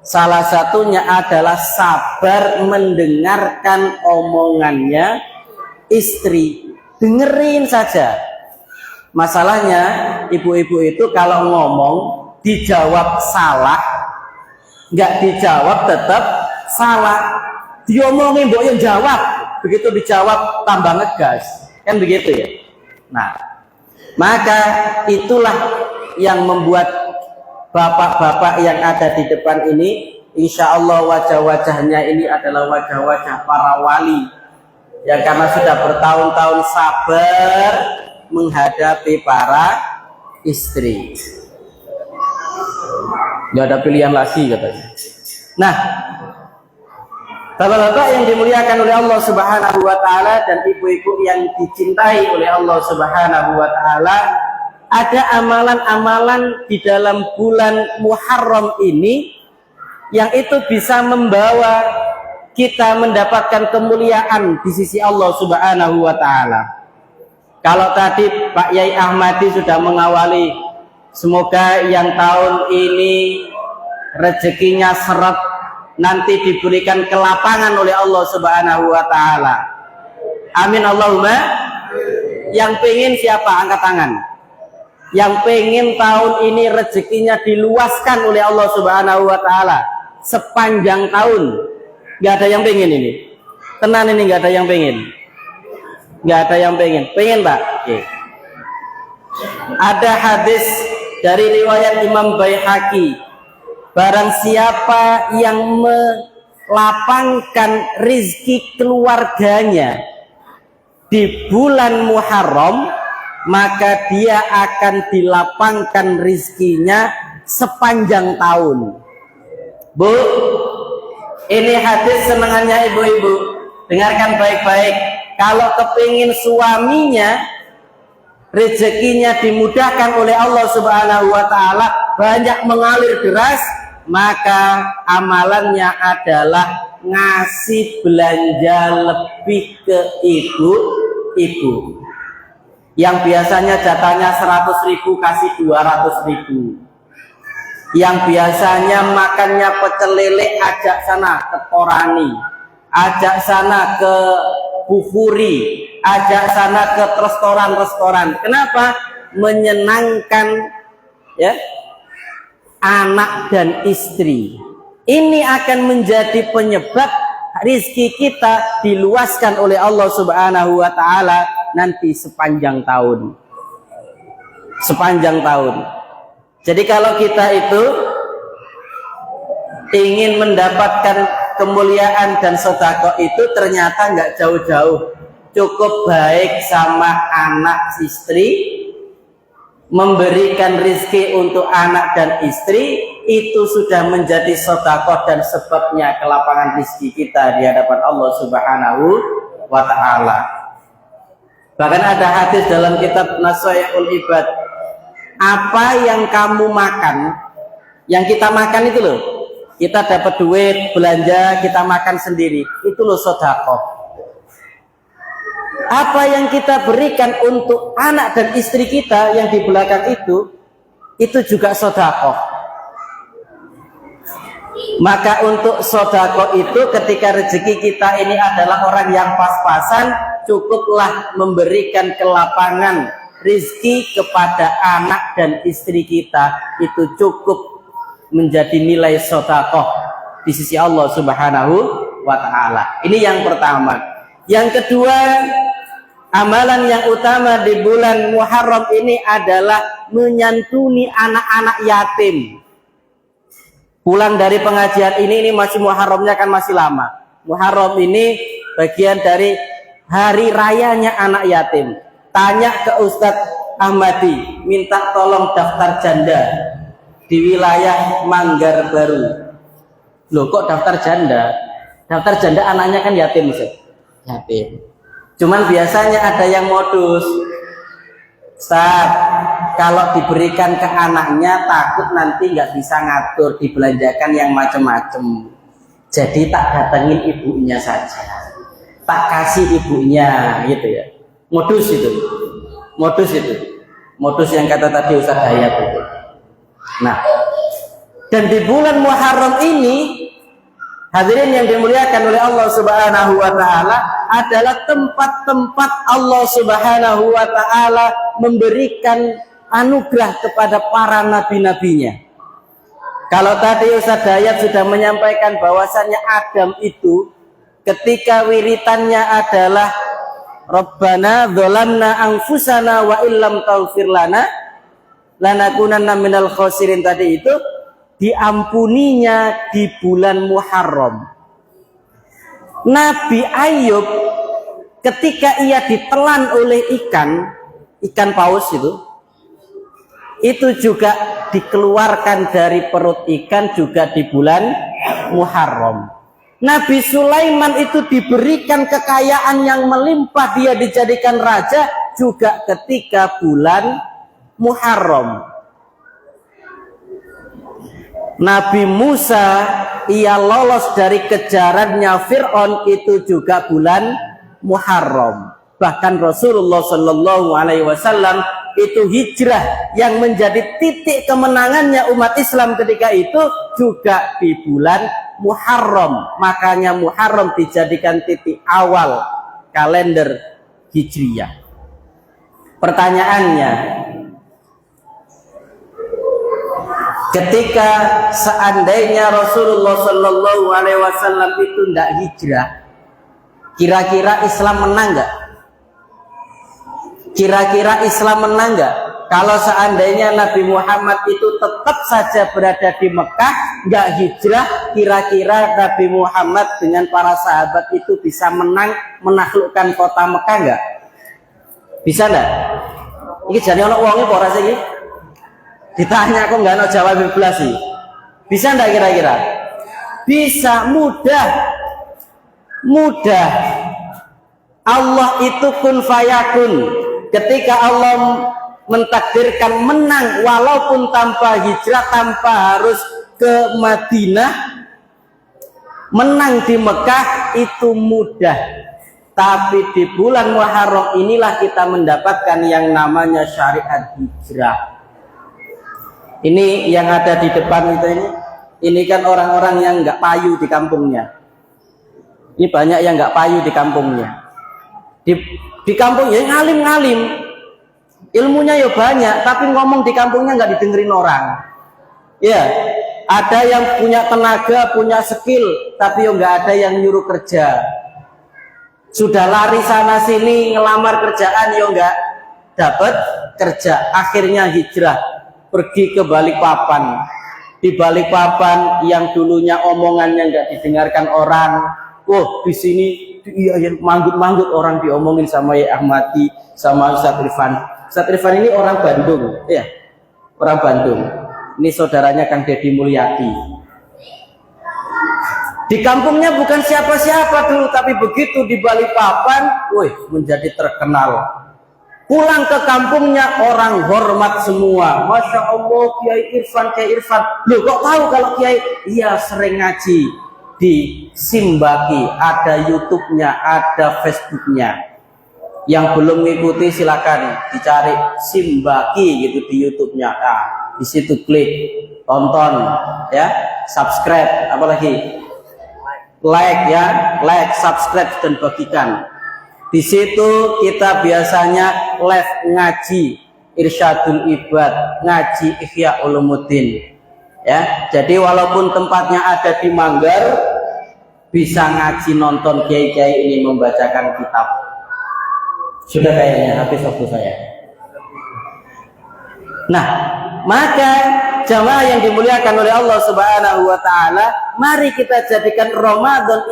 C: salah satunya adalah sabar mendengarkan omongannya istri. Dengerin saja. Masalahnya ibu-ibu itu kalau ngomong dijawab salah, nggak dijawab tetap salah. Diomongin mbok yang jawab, begitu dijawab tambah ngegas, kan begitu ya. Nah, maka itulah yang membuat bapak-bapak yang ada di depan ini, insya Allah wajah-wajahnya ini adalah wajah-wajah para wali yang karena sudah bertahun-tahun sabar menghadapi para istri. Nggak ada pilihan lagi katanya. Nah, bapak-bapak yang dimuliakan oleh Allah Subhanahu wa taala dan ibu-ibu yang dicintai oleh Allah Subhanahu wa taala, ada amalan-amalan di dalam bulan Muharram ini yang itu bisa membawa kita mendapatkan kemuliaan di sisi Allah Subhanahu wa taala. Kalau tadi Pak Yai Ahmadi sudah mengawali, semoga yang tahun ini rezekinya seret, nanti diberikan kelapangan oleh Allah Subhanahu wa taala. Amin Allahumma. Yang pengen siapa? Angkat tangan. Yang pengen tahun ini rezekinya diluaskan oleh Allah Subhanahu wa taala sepanjang tahun. Gak ada yang pengen ini. Tenan ini gak ada yang pengen. Gak ada yang pengen. Pengen Pak? Oke. Ada hadis dari riwayat Imam Baihaqi, barang siapa yang melapangkan rizki keluarganya di bulan Muharram, maka dia akan dilapangkan rizkinya sepanjang tahun. Bu, ini hadis senangannya ibu-ibu, dengarkan baik-baik. Kalau kepingin suaminya rezekinya dimudahkan oleh Allah Subhanahu wa Ta'ala, banyak mengalir deras, maka amalannya adalah ngasih belanja lebih ke ibu-ibu yang biasanya jatahnya 100.000 kasih 200.000, yang biasanya makannya pecel lele ajak sana ke Torani, ajak sana ke Bukhuri, ajak sana ke restoran-restoran. Kenapa? Menyenangkan ya anak dan istri. Ini akan menjadi penyebab rizki kita diluaskan oleh Allah Subhanahu wa Ta'ala nanti sepanjang tahun. Sepanjang tahun. Jadi kalau kita itu ingin mendapatkan kemuliaan dan sedekah itu ternyata nggak jauh-jauh, cukup baik sama anak istri, memberikan rizki untuk anak dan istri, itu sudah menjadi sedekah dan sebabnya kelapangan rizki kita di hadapan Allah Subhanahu wa Ta'ala. Bahkan ada hadis dalam kitab Nasaihul Ibad, apa yang kamu makan, yang kita makan itu loh, kita dapat duit, belanja, kita makan sendiri, itu loh sedekah. Apa yang kita berikan untuk anak dan istri kita yang di belakang itu juga sedekah. Maka untuk sedekah itu ketika rezeki kita ini adalah orang yang pas-pasan, cukuplah memberikan kelapangan rezeki kepada anak dan istri kita, itu cukup menjadi nilai sedekah di sisi Allah Subhanahu wa Ta'ala. Ini yang pertama. Yang kedua, amalan yang utama di bulan Muharram ini adalah menyantuni anak-anak yatim. Pulang dari pengajian ini masih Muharramnya kan masih lama. Muharram ini bagian dari hari rayanya anak yatim. Tanya ke Ustadz Ahmadi, minta tolong daftar janda di wilayah Manggar Baru. Loh kok daftar janda? Daftar janda anaknya kan yatim, yatim. Cuman biasanya ada yang modus. Ustaz, kalau diberikan ke anaknya takut nanti nggak bisa ngatur, dibelanjakan yang macam-macam. Jadi tak datengin ibunya saja, tak kasih ibunya, gitu ya. Modus itu, modus yang kata tadi Ustaz Hayat itu. Nah, dan di bulan Muharram ini, hadirin yang dimuliakan oleh Allah Subhanahu wa Ta'ala, adalah tempat-tempat Allah Subhanahu wa Ta'ala memberikan anugerah kepada para nabi-nabinya. Kalau tadi Ustaz Dayat sudah menyampaikan bahwasannya Adam itu ketika wiritannya adalah Rabbana dzalamna anfusana wa illam taghfir lana lanakunanna minal khosirin, tadi itu diampuninya di bulan Muharram. Nabi Ayub ketika ia ditelan oleh ikan paus itu juga dikeluarkan dari perut ikan juga di bulan Muharram. Nabi Sulaiman itu diberikan kekayaan yang melimpah, dia dijadikan raja juga ketika bulan Muharram. Nabi Musa ia lolos dari kejarannya Fir'aun itu juga bulan Muharram. Bahkan Rasulullah Shallallahu Alaihi Wasallam itu hijrah yang menjadi titik kemenangannya umat Islam ketika itu juga di bulan Muharram. Makanya Muharram dijadikan titik awal kalender Hijriyah. Pertanyaannya, ketika seandainya Rasulullah Shallallahu Alaihi Wasallam itu tidak hijrah, kira-kira Islam menang nggak? Kira-kira Islam menang nggak? kalau seandainya Nabi Muhammad itu tetap saja berada di Mekah, nggak hijrah, kira-kira Nabi Muhammad dengan para sahabat itu bisa menaklukkan kota Mekah nggak? Bisa nggak? Ini jadi orang uangnya poros ini. Ditanya kok nggak ada jawab belas sih. Bisa nggak kira-kira? Bisa, mudah. Allah itu kun fayakun. Ketika Allah mentakdirkan menang walaupun tanpa hijrah, tanpa harus ke Madinah, menang di Mekah itu mudah. Tapi di bulan Muharram inilah kita mendapatkan yang namanya syariat hijrah. Ini yang ada di depan kita ini kan orang-orang yang nggak payu di kampungnya. Ini banyak yang nggak payu di kampungnya. Di kampungnya ngalim-ngalim, ilmunya ya banyak, tapi ngomong di kampungnya nggak didengerin orang. Ya, ada yang punya tenaga, punya skill, tapi ya nggak ada yang nyuruh kerja. Sudah lari sana sini ngelamar kerjaan, ya nggak dapat kerja. Akhirnya hijrah, pergi ke Balikpapan. Di Balikpapan yang dulunya omongannya nggak didengarkan orang, di sini iya manggut-manggut orang diomongin sama Ya Ahmadi, sama Ustadz Irfan. Ustadz Irfan ini orang Bandung, ya, orang Bandung. Ini saudaranya Kang Deddy Mulyadi. Di kampungnya bukan siapa-siapa dulu, tapi begitu di Balikpapan, menjadi terkenal. Pulang ke kampungnya orang hormat semua. Masya Allah, Kiai Irfan. Loh, kok tahu kalau Kiai? Iya, sering ngaji di Simbaki, ada YouTube-nya, ada Facebook-nya. Yang belum mengikuti silakan dicari Simbaki gitu di YouTube-nya. Nah, di situ klik, tonton, ya, subscribe, apalagi like, subscribe dan bagikan. Di situ kita biasanya live ngaji Irsyadul Ibad, ngaji Ihya Ulumuddin. Ya, jadi walaupun tempatnya ada di Manggar, bisa ngaji nonton kiai-kiai ini membacakan kitab. Sudah kayaknya habis waktu saya. Nah, maka jamaah yang dimuliakan oleh Allah Subhanahu wa taala, mari kita jadikan Ramadan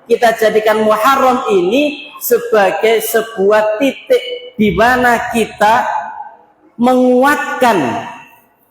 C: kita jadikan Muharram ini sebagai sebuah titik di mana kita menguatkan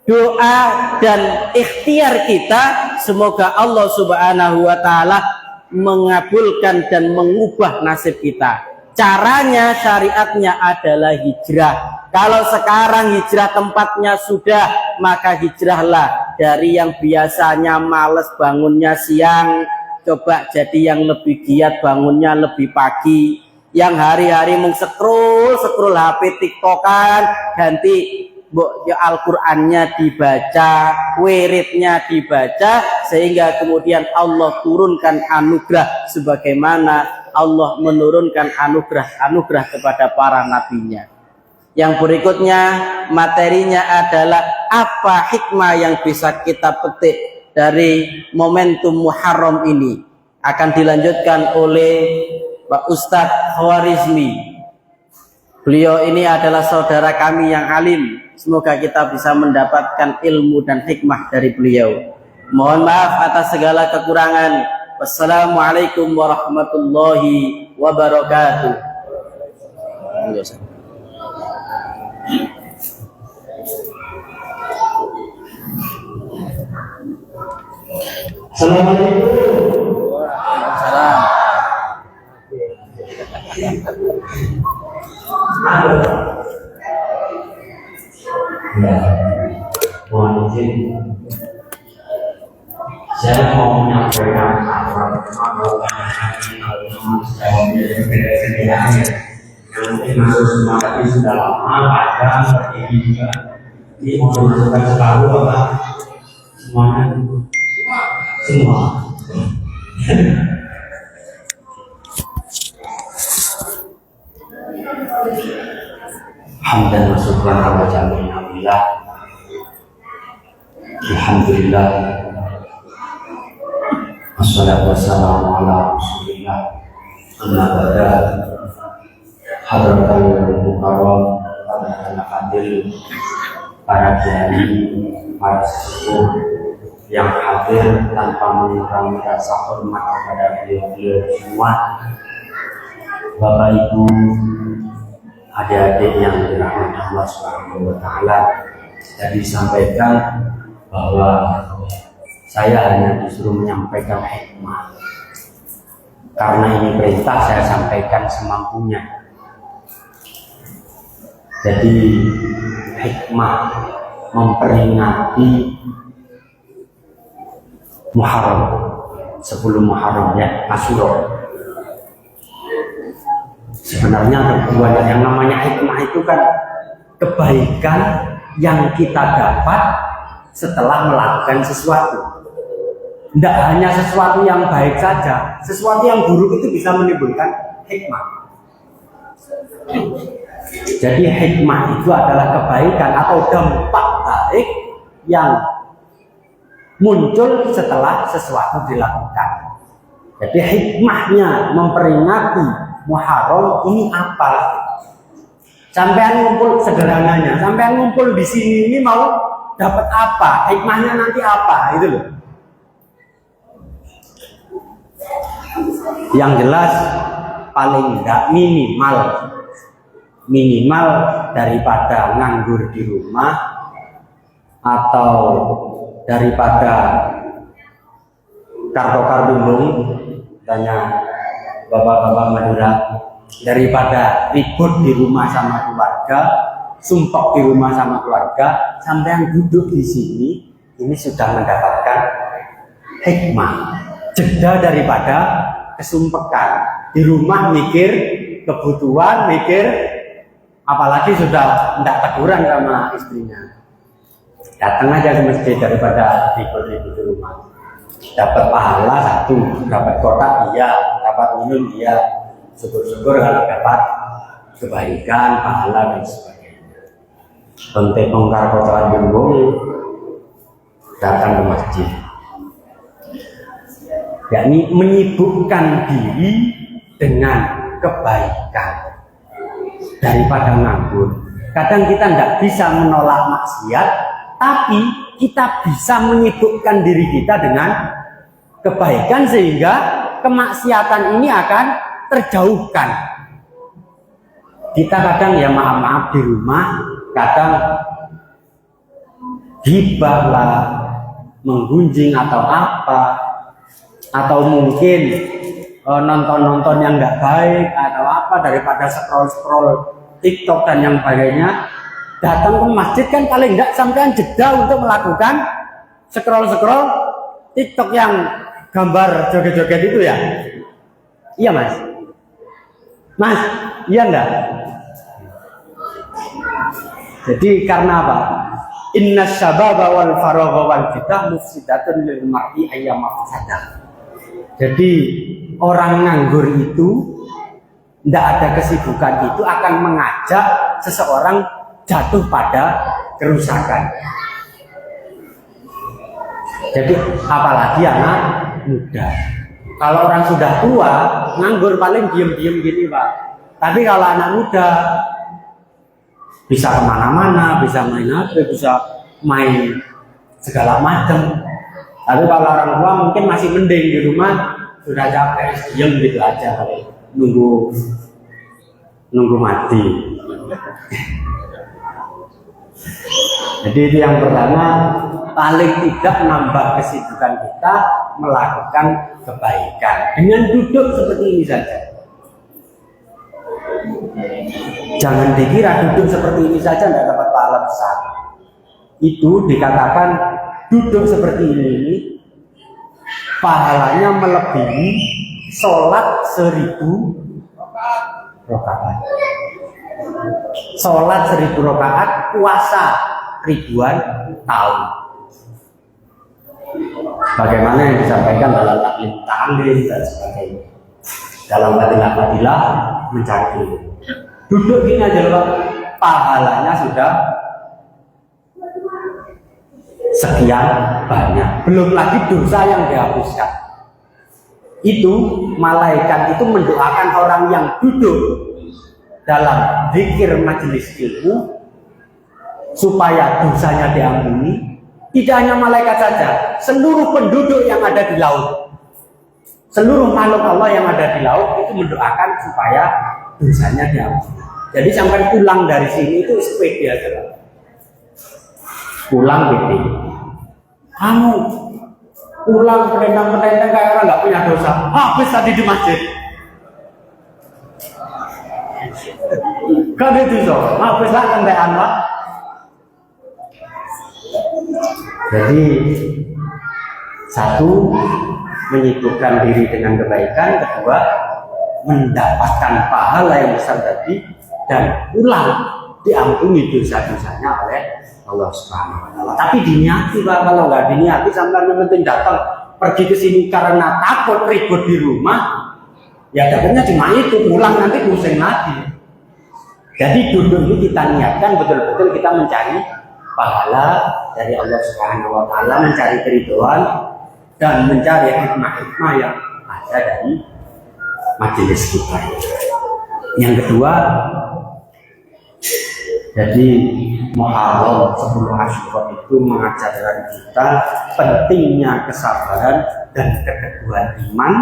C: doa dan ikhtiar kita, semoga Allah Subhanahu wa taala mengabulkan dan mengubah nasib kita. Caranya, syariatnya adalah hijrah. Kalau sekarang hijrah tempatnya sudah, maka hijrahlah dari yang biasanya males bangunnya siang, coba jadi yang lebih giat bangunnya lebih pagi. Yang hari-hari scroll HP TikTokan, ganti Al-Qur'annya dibaca, wiridnya dibaca, sehingga kemudian Allah turunkan anugerah sebagaimana Allah menurunkan anugerah kepada para nabinya. Yang berikutnya materinya adalah apa hikmah yang bisa kita petik dari momentum Muharram ini. Akan dilanjutkan oleh Pak Ustadz Khawarizmi. Beliau ini adalah saudara kami yang alim. Semoga kita bisa mendapatkan ilmu dan hikmah dari beliau. Mohon maaf atas segala kekurangan. Wassalamualaikum warahmatullahi wabarakatuh.
B: Assalamualaikum.
C: Waalaikumsalam.
B: Mohon izin, saya mau menyampaikan apa yang mungkin masuk semua tapi sudah lama panjang seperti ini juga. Ini mau dimasukkan separuh apa semuanya semua. Hamdan wa syukran ala jami'in amrillah. Alhamdulillah. Wassalatu wassalamu ala rasulillah. Amma ba'da. Hadratul mukarram, hadirin fadil, para kiai, para sesepuh yang hadir tanpa mengurangi rasa hormat kepada beliau-beliau semua, Bapak Ibu, adik-adik yang dirahmati Allah Subhanahu wa taala. Tadi disampaikan bahwa saya hanya disuruh menyampaikan hikmah. Karena ini perintah, saya sampaikan semampunya. Jadi hikmah memperingati Muharram, 10 Muharram ya, Asyura. Sebenarnya keduanya yang namanya hikmah itu kan kebaikan yang kita dapat setelah melakukan sesuatu. Tidak hanya sesuatu yang baik saja, sesuatu yang buruk itu bisa menimbulkan hikmah. Jadi hikmah itu adalah kebaikan atau dampak baik yang muncul setelah sesuatu dilakukan. Jadi hikmahnya memperingati Muharram ini apa? Sampean ngumpul, sederhananya, sampean ngumpul di sini ini mau dapat apa? Hikmahnya nanti apa? Itu loh. Yang jelas paling enggak minimal daripada nganggur di rumah atau daripada karto-kartundung, tanya bapak-bapak Madura, daripada ribut di rumah sama keluarga, sumpah di rumah sama keluarga, sampai yang duduk di sini ini sudah mendapatkan hikmah, jeda daripada kesumpekan di rumah mikir kebutuhan, mikir apalagi sudah tidak teguran sama istrinya, datang aja ke masjid daripada ribut-ribut di rumah, dapat pahala satu, dapat kotak iya, dapat minum iya, syukur-syukur kalau dapat kebaikan, pahala dan sebagainya. Penting bongkar kotoran bumbung, datang ke masjid. Yakni menyibukkan diri dengan kebaikan daripada nganggur. Kadang kita tidak bisa menolak maksiat, tapi kita bisa menyibukkan diri kita dengan kebaikan sehingga kemaksiatan ini akan terjauhkan. Kita kadang ya maaf-maaf di rumah, kadang gibah lah, menggunjing atau apa, atau mungkin nonton-nonton yang nggak baik atau apa, daripada scroll-scroll TikTok dan yang sebagainya. Datang ke masjid kan paling enggak sampean jeda untuk melakukan scroll-scroll TikTok yang gambar joget-joget itu ya. Iya mas? Mas, iya enggak? Jadi karena apa? Inna syababa wal faragha wal fitah mufsidatun lil mar'i ayyama fasadah. Jadi orang nganggur itu, tidak ada kesibukan itu akan mengajak seseorang jatuh pada kerusakan. Jadi apalagi anak muda. Kalau orang sudah tua, nganggur paling diem-diem gini Pak. Tapi kalau anak muda bisa kemana-mana, bisa main HP, bisa main segala macam. Tapi kalau orang tua mungkin masih mending di rumah, sudah capek, diem gitu aja, nunggu mati. Jadi itu yang pertama, paling tidak nambah kesibukan kita melakukan kebaikan dengan duduk seperti ini saja. Jangan dikira duduk seperti ini saja tidak dapat pahala besar. Itu dikatakan duduk seperti ini pahalanya melebihi sholat 1000 rakaat. Sholat 1000 rakaat, puasa ribuan tahun. Bagaimana yang disampaikan dalam taklim dan sebagainya. Dalam fadilah mencari ilmu. Duduk gini aja loh, pahalanya sudah sekian banyak. Belum lagi dosa yang dihapuskan. Itu malaikat itu mendoakan orang yang duduk dalam zikir majelis ilmu
C: supaya dosanya diampuni, tidak hanya malaikat saja, seluruh penduduk yang ada di laut, seluruh makhluk Allah yang ada di laut itu mendoakan supaya dosanya diampuni. Jadi sampai pulang dari sini itu sepede aja, pulang PD. Kamu pulang perintah-perintah kayak orang nggak punya dosa, habis tadi di masjid. Kan itu so, habis lah kentean lah. Jadi satu, menyibukkan diri dengan kebaikan, kedua, mendapatkan pahala yang besar tadi, dan pulang diampuni dosa-dosanya oleh Allah Subhanahu wa Ta'ala. Tapi diniati Pak, kalau nggak diniati sampai yang penting datang pergi ke sini karena takut ribut di rumah, ya dapatnya cuma itu, pulang nanti pusing lagi. Jadi duduk ini kita niatkan betul-betul kita mencari pahala dari Allah Subhanahu wa Ta'ala, mencari keridhaan dan mencari hikmah-hikmah yang ada dari majelis kita. Yang kedua, jadi Muharram 10 Asyura itu mengajarkan kita pentingnya kesabaran dan keteguhan iman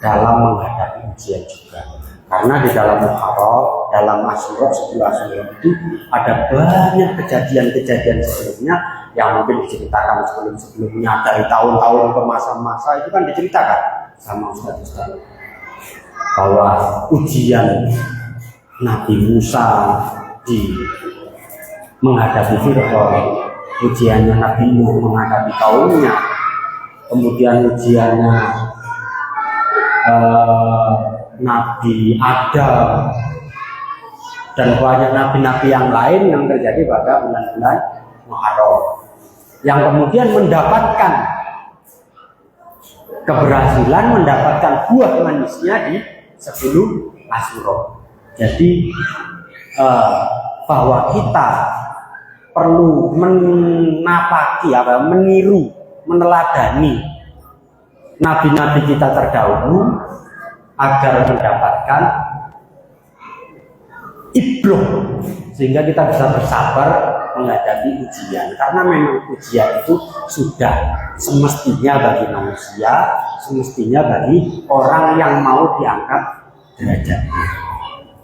C: dalam menghadapi ujian juga. Karena di dalam Muharram, dalam Asyura 10 Asyura itu ada banyak kejadian-kejadian sebelumnya yang mungkin diceritakan sebelum-sebelumnya dari tahun-tahun ke masa-masa itu kan diceritakan sama Ustaz-Ustaz bahwa ujian Nabi Musa di menghadapi Fir'aun, ujiannya Nabi Nuh menghadapi kaumnya, kemudian ujiannya Nabi Adam dan banyak nabi-nabi yang lain yang terjadi pada bulan-bulan Muharram, yang kemudian mendapatkan keberhasilan, mendapatkan buah manisnya di 10 Asyura. Jadi bahwa kita perlu menapaki meniru, meneladani nabi-nabi kita terdahulu agar mendapatkan ibroh, sehingga kita bisa bersabar menghadapi ujian. Karena memang ujian itu sudah semestinya bagi manusia, semestinya bagi orang yang mau diangkat derajatnya.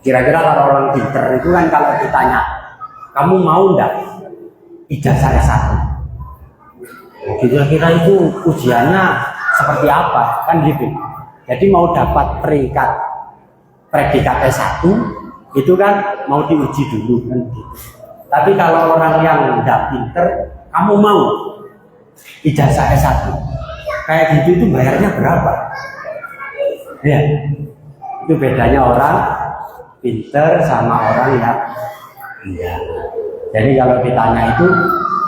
C: Kira-kira kalau orang pinter itu kan kalau ditanya, kamu mau enggak ijazah S1? Kira-kira itu ujiannya seperti apa? Kan gitu. Jadi mau dapat predikat S1 itu kan mau diuji dulu kan gitu. Tapi kalau orang yang enggak pinter, kamu mau ijazah S1 kayak gitu, itu bayarnya berapa? Ya, itu bedanya orang pinter sama orang yang enggak. Jadi kalau ditanya itu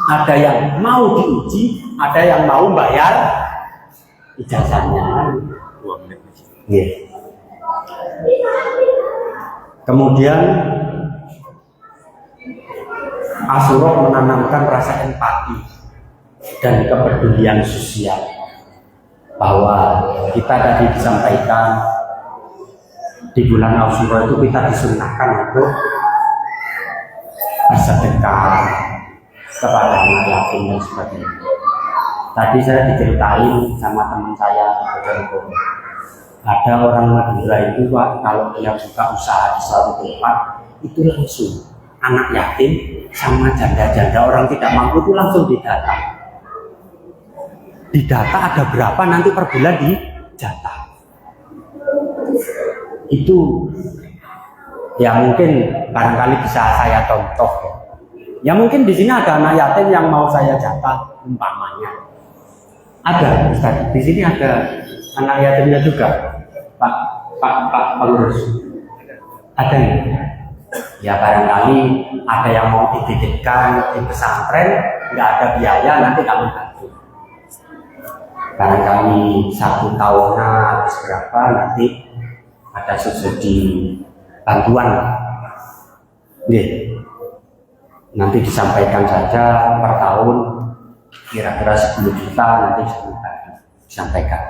C: ada yang mau diuji, ada yang mau bayar ijazahnya. Yeah. Kemudian Asyura menanamkan rasa empati dan kepedulian sosial, bahwa kita tadi disampaikan di bulan Asyura itu kita disunahkan untuk bersedekah kepada anak yatim dan sebagainya. Tadi saya diceritain sama teman saya di Bojonegoro, ada orang Madura itu Pak, kalau dia buka usaha di suatu tempat itu langsung anak yatim sama janda-janda orang tidak mampu itu langsung didata. Didata ada berapa nanti per bulan dijatah. Itu ya mungkin barangkali bisa saya contoh. Ya mungkin di sini ada anak yatim yang mau saya jatah umpamanya. Ada, Ustaz. Di sini ada anak yatimnya juga, Pak Pengurus. Ada ya? Ya barangkali ada yang mau dititipkan di pesantren, nggak ada biaya, nanti kami bantu. Barangkali 1 tahunnya habis berapa, nanti ada subsidi bantuan. Nanti disampaikan saja per tahun kira-kira 10 juta nanti disampaikan.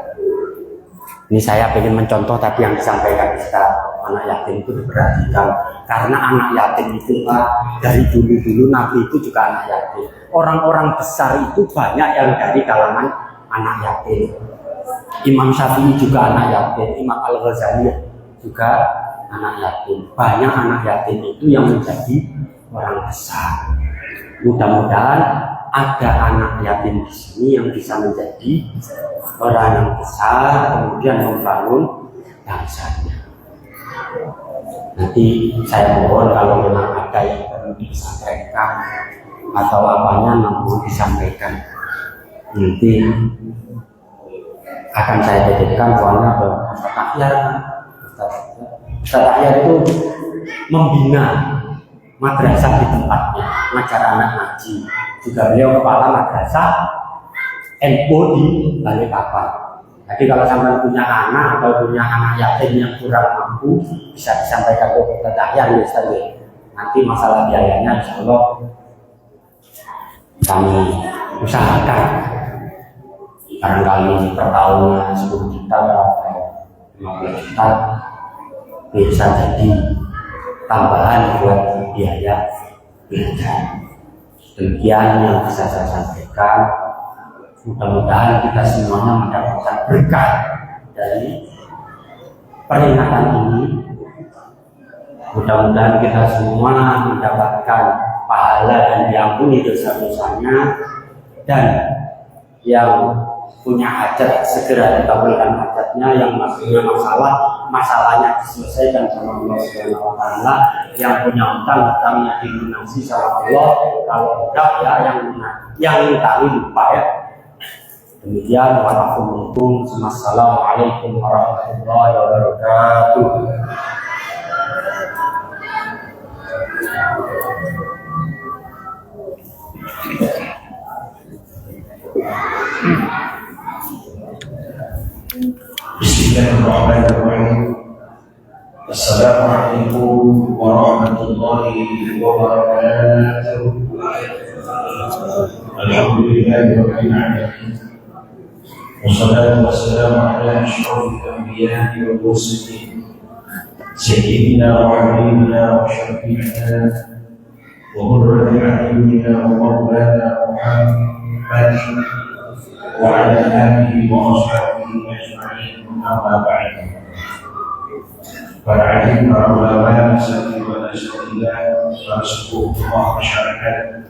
C: Ini saya ingin mencontoh, tapi yang disampaikan kita
B: anak yatim itu diperhatikan, karena anak yatim itu Pak, dari dulu Nabi itu juga anak yatim. Orang-orang besar itu banyak yang dari kalangan anak yatim. Imam Syafi'i juga anak yatim, Imam Al-Ghazali juga anak yatim. Banyak anak yatim itu yang menjadi orang besar. Mudah-mudahan ada anak yatim di sini yang bisa menjadi orang yang besar, kemudian membangun bangsanya. Nanti saya mohon kalau memang ada yang perlu disampaikan atau apanya namun disampaikan, nanti akan saya titipkan soalnya ke Ustaz Ahyar. Ustaz Ahyar itu membina madrasah di tempatnya, ngajar anak ngaji. Juga beliau kepala madrasah NU di Balikpapan. Jadi kalau sampai punya anak atau punya anak yatim yang kurang mampu, bisa disampaikan ke Ustaz Ahyar ya Ustaz. Nanti masalah biayanya insya Allah kami usahakan. Barangkali per tahunnya 10 juta atau 15 juta bisa jadi tambahan buat biaya belajar. Demikian yang bisa saya sampaikan. Mudah-mudahan kita semuanya mendapatkan berkah dari peringatan ini. Mudah-mudahan kita semua mendapatkan pahala dan diampuni dosa-dosanya, dan yang punya hajat segera dikabulkan hajatnya, yang punya masalahnya diselesaikan sama Allah Subhanahu wa taala, yang punya hutangnya dilunasi sama Allah, kalau enggak ya yang tadi lupa ya. Demikian, warahmatullahi wabarakatuh. Assalamualaikum warahmatullahi wabarakatuh.
D: Bismillahirrahmanirrahim. Assalamualaikum warahmatullahi wabarakatuh. Alhamdulillahirabbil alamin. Wassalatu wassalamu ala asyrafil anbiya'i wal mursalin. Sayyidina wa habibina wa syafi'ina wa qurrati a'yunina wa maulana Muhammad wa ala alihi wa ashabihi ajma'in. Amma ba'du. Para alim, para ulama, asatidz wa asatidz, para sepuh tokoh masyarakat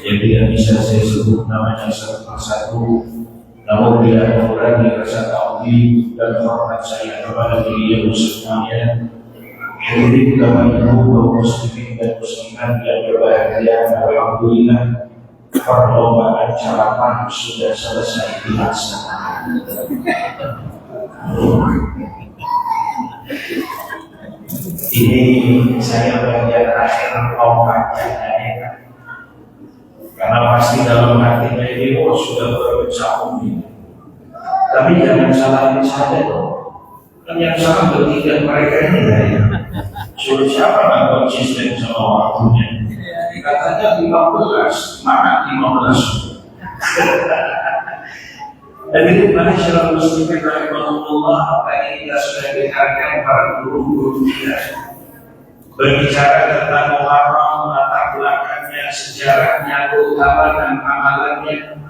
D: yang tidak bisa saya sebut namanya satu persatu, namun bila mengurangi rasa ta'zim dan hormat saya kepada beliau semuanya, hadirin bapak ibu muslimin dan muslimat yang berbahagia, alhamdulillah perlombaan carapan sudah selesai dilaksanakan. Ini saya bagian akhir lompatnya enak, karena pasti dalam hatinya ini sudah berkecamuk. Tapi jangan salahin saya dong, kan yang salah bertiga mereka ini ya. Suruh siapa nggak konsisten sama waktunya? Katanya 15, mana 15? Dan itu banyak syarat muslimin rahimahullah, tadi kita sudah dengarkan para guru-guru kita berbicara tentang Muharram, latar belakangnya, sejarahnya, keutamaan dan amalannya,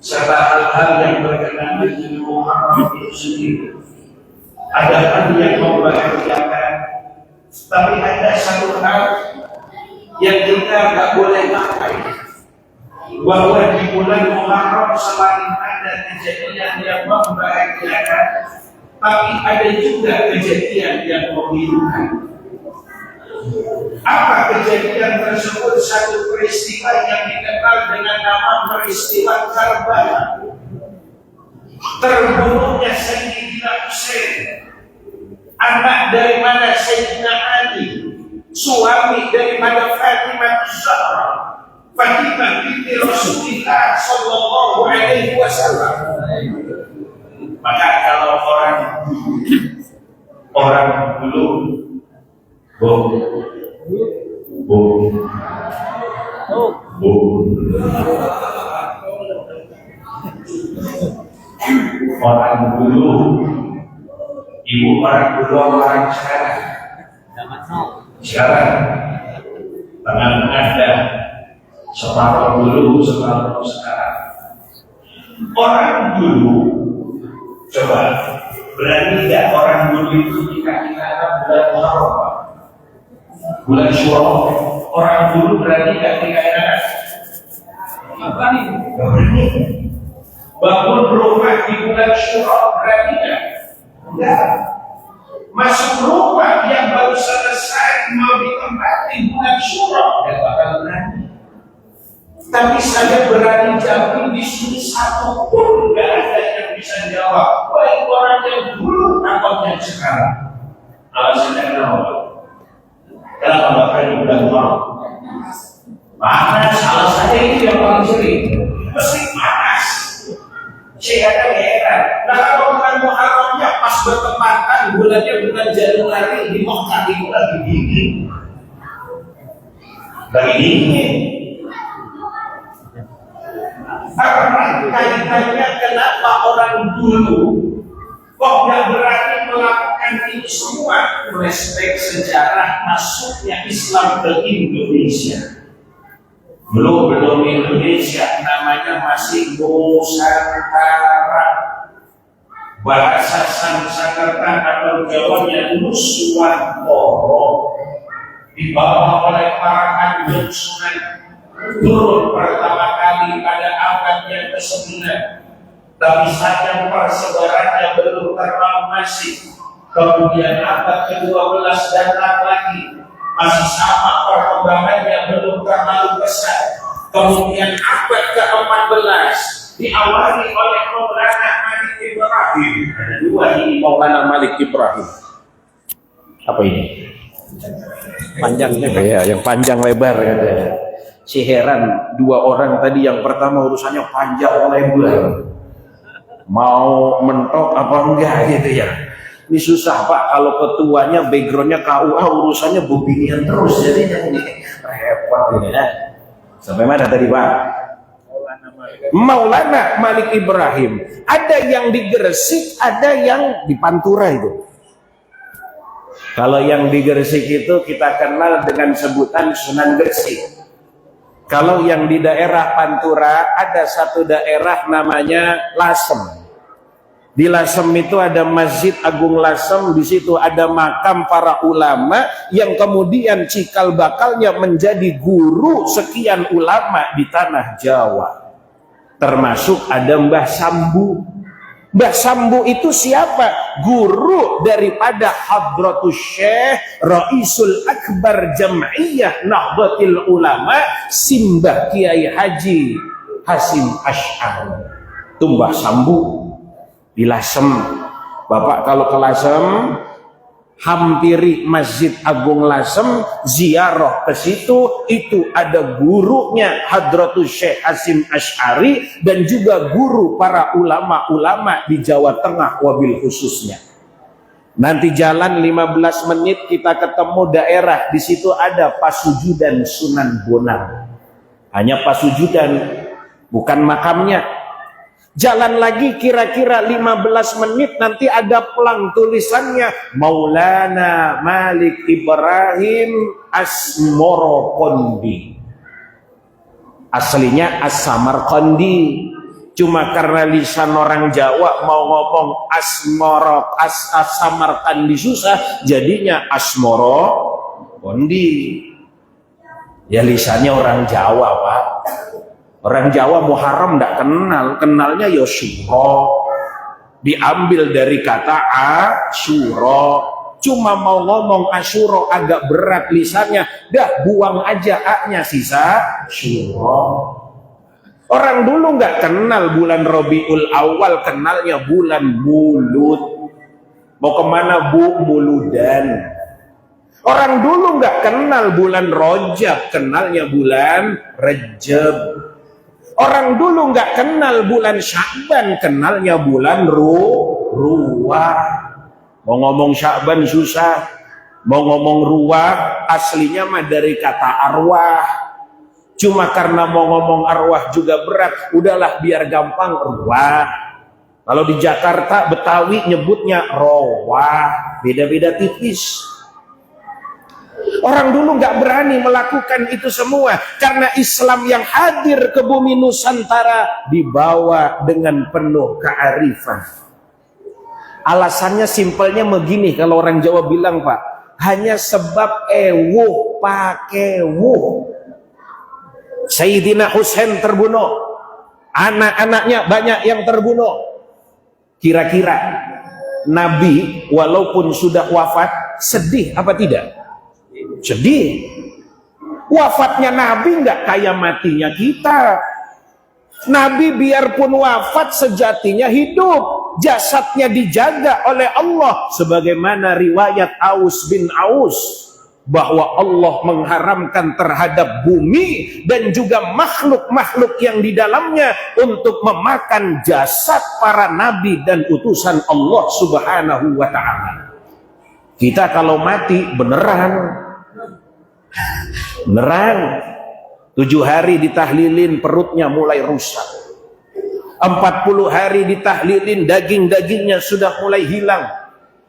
D: serta hal-hal yang berkenaan dengan Muharram itu sendiri. Ada hal yang membahagiakan, tapi ada satu hal yang kita nggak boleh pakai, bahwa di bulan Muharram selain ada kejadian yang membahagiakan, tapi ada juga kejadian yang memilukan. Apa kejadian tersebut? Satu peristiwa yang dikenal dengan nama peristiwa Karbala, terbunuhnya Sayyidina Husain, anak daripada Sayyidina Ali, suami daripada Fatimah Zahra, Fatimah binti Rasulullah Sallallahu Alaihi Wasallam. Maka kalau orang dulu orang dulu, ibu orang dulu, orang sekarang Sekarang tangan ada separuh dulu, separuh sekarang. Orang dulu, coba berani tidak orang dulu itu dikatakan bulan Muharram, bulan Syuro. Orang dulu berani tidak dikatakan apa nih? Berani. Bangun rumah di bulan Syuro berani tidak? Enggak. Masuk rumah yang baru selesai mau ditempati bulan Syuro, tidak bakal berani. Tapi saya berani jamin di sini satu pun nggak ada yang bisa jawab. Baik orang yang dulu atau yang sekarang. Alasannya kenapa? Kenapa nggak berani bulan Muharram? Panas, alasannya itu yang paling sering. Mesti panas. Saya kata heran. Nah kalau bulan Muharramnya pas bertepatan bulannya bulan Januari di Mekah itu lagi dingin. Lagi dingin. Karena kaitannya kenapa orang dulu kok nggak berani melakukan ini semua? Respek sejarah masuknya Islam ke Indonesia. Belum Indonesia, namanya masih Nusantara. Bahasa Sanskerta atau Jawanya Nuswantara, dibawa oleh para kanjeng Sunan turun pertama kali pada abad yang ke-9, tapi saja persebarannya belum terlalu masif. Kemudian abad ke-12 datang lagi, masih sama perkembangannya belum terlalu besar. Kemudian abad ke-14 diawali oleh Maulana Malik Ibrahim. Ada dua ini Maulana Malik Ibrahim. Apa ini? Panjangnya ya, yang panjang lebar katanya. Si heran dua orang tadi, yang pertama urusannya panjang lebar, mau mentok apa enggak gitu ya. Ini susah Pak, kalau ketuanya backgroundnya KUA urusannya beginian terus, jadinya ini repot ini ya. Sampai mana tadi Pak? Maulana Malik Ibrahim. Ada yang di Gresik, ada yang di Pantura itu. Kalau yang di Gresik itu kita kenal dengan sebutan Sunan Gresik. Kalau yang di daerah Pantura ada satu daerah namanya Lasem. Di Lasem itu ada Masjid Agung Lasem, di situ ada makam para ulama yang kemudian cikal bakalnya menjadi guru sekian ulama di tanah Jawa. Termasuk ada Mbah Sambu. Mbah Sambu itu siapa? Guru daripada Hadratus Syekh Raisul Akbar Jam'iyah Nahdlatul Ulama Simbah Kiai Haji Hasim Asy'ari. Itu Mbah Sambu di Lasem. Bapak kalau ke Lasem, hampiri Masjid Agung Lasem, ziarah ke situ, itu ada gurunya Hadratus Syekh Hasim Asy'ari dan juga guru para ulama-ulama di Jawa Tengah wabil khususnya. Nanti jalan 15 menit kita ketemu daerah, di situ ada Pasujudan Sunan Bonang. Hanya Pasujudan, bukan makamnya. Jalan lagi kira-kira 15 menit nanti ada pelang tulisannya Maulana Malik Ibrahim Asmorokondi. Aslinya As-Samarqandi. Cuma karena lisan orang Jawa mau ngomong As-Samarqandi susah, jadinya Asmorokondi. Ya lisannya orang Jawa Pak. Orang Jawa Muharram tidak kenal, kenalnya ya Syuro. Diambil dari kata Asyuro. Cuma mau ngomong Asyuro agak berat lisannya, dah buang aja A-nya, sisa Syuro. Orang dulu nggak kenal bulan Rabiul Awal, kenalnya bulan Mulud. Mau kemana Bu? Muludan. Orang dulu nggak kenal bulan Rajab, kenalnya bulan Rejab. Orang dulu nggak kenal bulan Sya'ban, kenalnya bulan Ruwah. Mau ngomong Sya'ban susah, mau ngomong Ruwah aslinya mah dari kata arwah. Cuma karena mau ngomong arwah juga berat, udahlah biar gampang Ruwah. Kalau di Jakarta Betawi nyebutnya Rowah, beda-beda tipis.
E: Orang dulu nggak berani melakukan itu semua karena Islam yang hadir ke bumi Nusantara dibawa dengan penuh kearifan. Alasannya simpelnya begini, kalau orang Jawa bilang, Pak, hanya sebab ewuh pakai wuh. Sayyidina Husain terbunuh, anak-anaknya banyak yang terbunuh. Kira-kira Nabi walaupun sudah wafat sedih apa tidak? Sedih. Wafatnya Nabi nggak kayak matinya kita. Nabi biarpun wafat sejatinya hidup, jasadnya dijaga oleh Allah, sebagaimana riwayat Aus bin Aus bahwa Allah mengharamkan terhadap bumi dan juga makhluk-makhluk yang di dalamnya untuk memakan jasad para nabi dan utusan Allah Subhanahu wa ta'ala. Kita kalau mati beneran 7 hari ditahlilin perutnya mulai rusak, 40 hari ditahlilin daging-dagingnya sudah mulai hilang,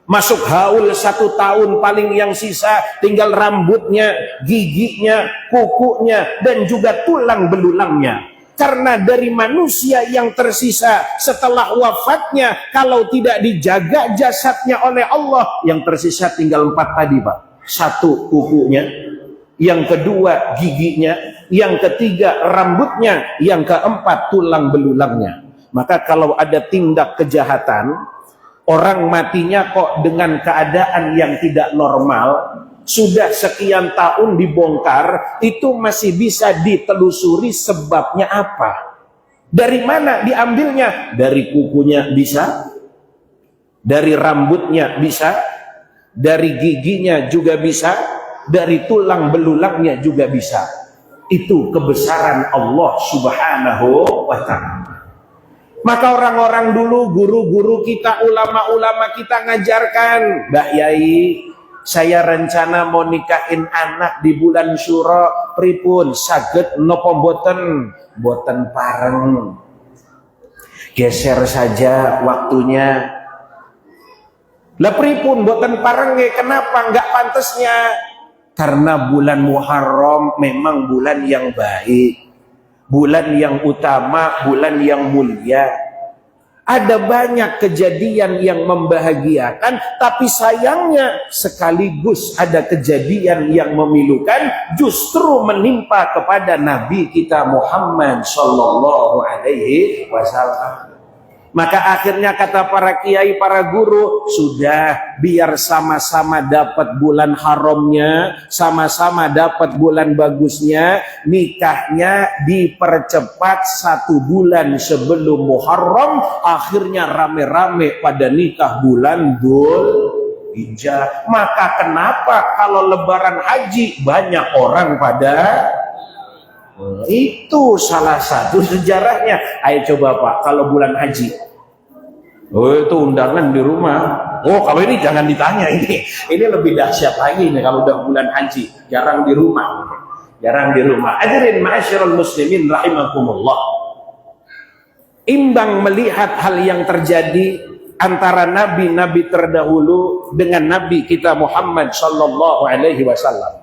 E: masuk haul 1 tahun paling yang sisa tinggal rambutnya, giginya, kukunya dan juga tulang belulangnya. Karena dari manusia yang tersisa setelah wafatnya, kalau tidak dijaga jasadnya oleh Allah, yang tersisa tinggal 4 tadi, Pak. 1 kukunya, yang kedua giginya, yang ketiga rambutnya, yang keempat tulang belulangnya. Maka kalau ada tindak kejahatan, orang matinya kok dengan keadaan yang tidak normal, sudah sekian tahun dibongkar, itu masih bisa ditelusuri sebabnya apa. Dari mana diambilnya? Dari kukunya bisa, dari rambutnya bisa, dari giginya juga bisa, dari tulang belulangnya juga bisa. Itu kebesaran Allah Subhanahu wa ta'ala. Maka orang-orang dulu, guru-guru kita, ulama-ulama kita ngajarkan, Mbak Yai, saya rencana mau nikahin anak di bulan Syuro, pripun saged napa mboten? Mboten pareng. Geser saja waktunya. Lah pripun mboten pareng nggih? Kenapa enggak pantesnya? Karena bulan Muharram memang bulan yang baik, bulan yang utama, bulan yang mulia. Ada banyak kejadian yang membahagiakan, tapi sayangnya sekaligus ada kejadian yang memilukan justru menimpa kepada Nabi kita Muhammad sallallahu alaihi wasallam. Maka akhirnya kata para kiai, para guru, sudah biar sama-sama dapat bulan haramnya, sama-sama dapat bulan bagusnya, nikahnya dipercepat 1 bulan sebelum Muharram, akhirnya rame-rame pada nikah bulan Dzulhijjah. Maka kenapa kalau lebaran haji banyak orang pada itu salah satu sejarahnya. Ayo coba Pak, kalau bulan haji, oh itu undangan di rumah. Oh kalau ini jangan ditanya, ini lebih dahsyat lagi nih kalau udah bulan haji, jarang di rumah, jarang di rumah. Hadirin ma'asyiral muslimin rahimakumullah. Imbang melihat hal yang terjadi antara nabi-nabi terdahulu dengan nabi kita Muhammad sallallahu alaihi wasallam.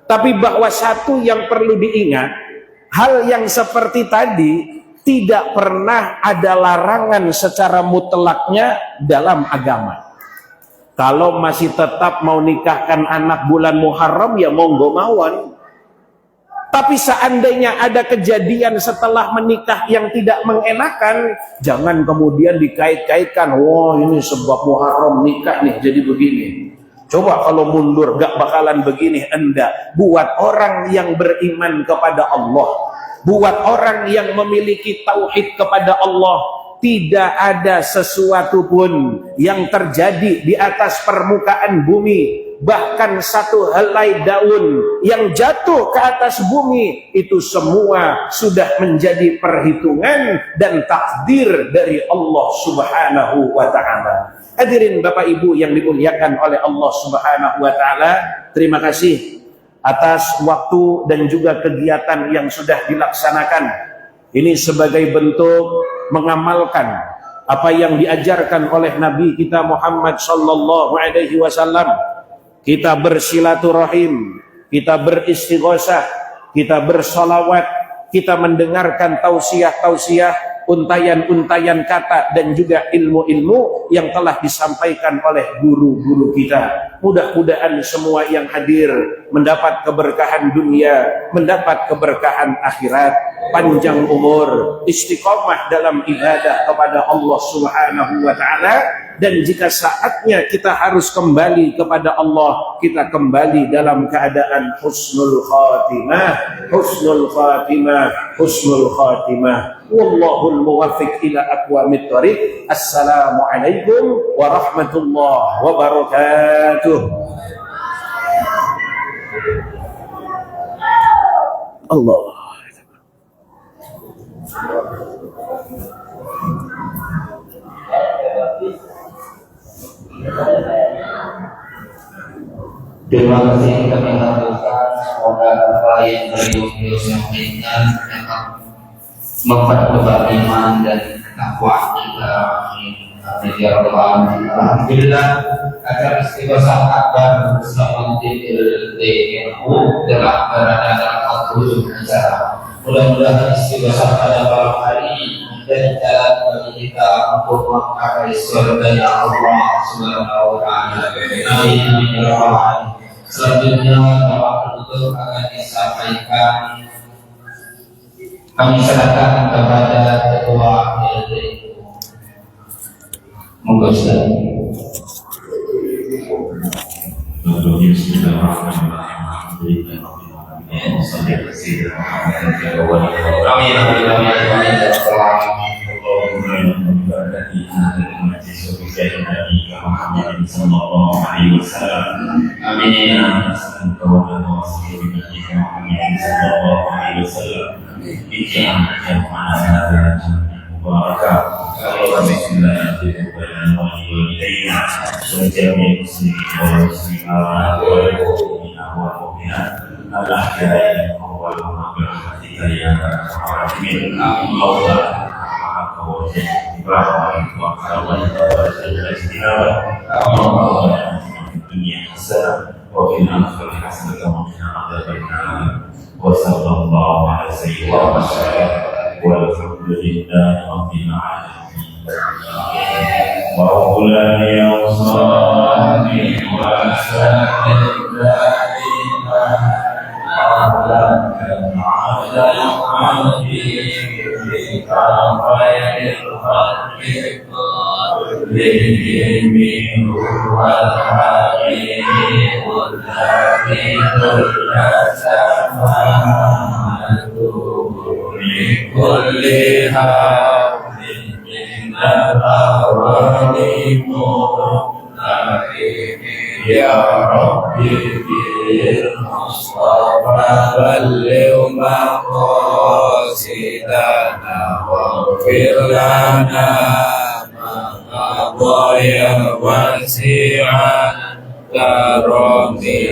E: Tapi bahwa satu yang perlu diingat, hal yang seperti tadi tidak pernah ada larangan secara mutlaknya dalam agama. Kalau masih tetap mau nikahkan anak bulan Muharram, ya monggo mawon. Tapi seandainya ada kejadian setelah menikah yang tidak mengenakan, jangan kemudian dikait-kaitkan, wah ini sebab Muharram nikah nih jadi begini. Coba kalau mundur gak bakalan begini. Enggak. Buat orang yang beriman kepada Allah, buat orang yang memiliki tauhid kepada Allah, tidak ada sesuatu pun yang terjadi di atas permukaan bumi, bahkan 1 helai daun yang jatuh ke atas bumi, itu semua sudah menjadi perhitungan dan takdir dari Allah Subhanahu wa ta'ala. Hadirin Bapak Ibu yang dimuliakan oleh Allah Subhanahu wa ta'ala, terima kasih atas waktu dan juga kegiatan yang sudah dilaksanakan. Ini sebagai bentuk mengamalkan apa yang diajarkan oleh Nabi kita Muhammad sallallahu alaihi wasallam. Kita bersilaturahim, kita beristighosah, kita bersolawat, kita mendengarkan tausiah-tausiah, untayan-untayan kata dan juga ilmu-ilmu yang telah disampaikan oleh guru-guru kita. Mudah-mudahan semua yang hadir mendapat keberkahan dunia, mendapat keberkahan akhirat, panjang umur, istiqomah dalam ibadah kepada Allah Subhanahu wa taala. Dan jika saatnya kita harus kembali kepada Allah, kita kembali dalam keadaan husnul khatimah, husnul khatimah, husnul khatimah. Wallahul muwaffiq ila aqwamit thoriq. Assalamualaikum warahmatullahi wabarakatuh. Allah.
F: Terima kasih kami haturkan, semoga apa yang beliau sampaikan dapat memperkuat iman dan takwa kita. Amin ya rabbal alamin. Alhamdulillah, acara istighosah akbar bersama tim ilmu telah berada dalam waktu acara. Mudah-mudahan istighosah pada malam hari dan jalan bagi kita untuk mengkapai surganya Allah Subhanahu wa taala. Amin ya rabbal alamin. Selanjutnya doa penutup akan disampaikan, kami serahkan kepada Ketua LD. Monggo Ustaz.
D: Ya Rabbi bil Mustafa balligh maqasidana waghfir lana ma qadaya wasi'an karami.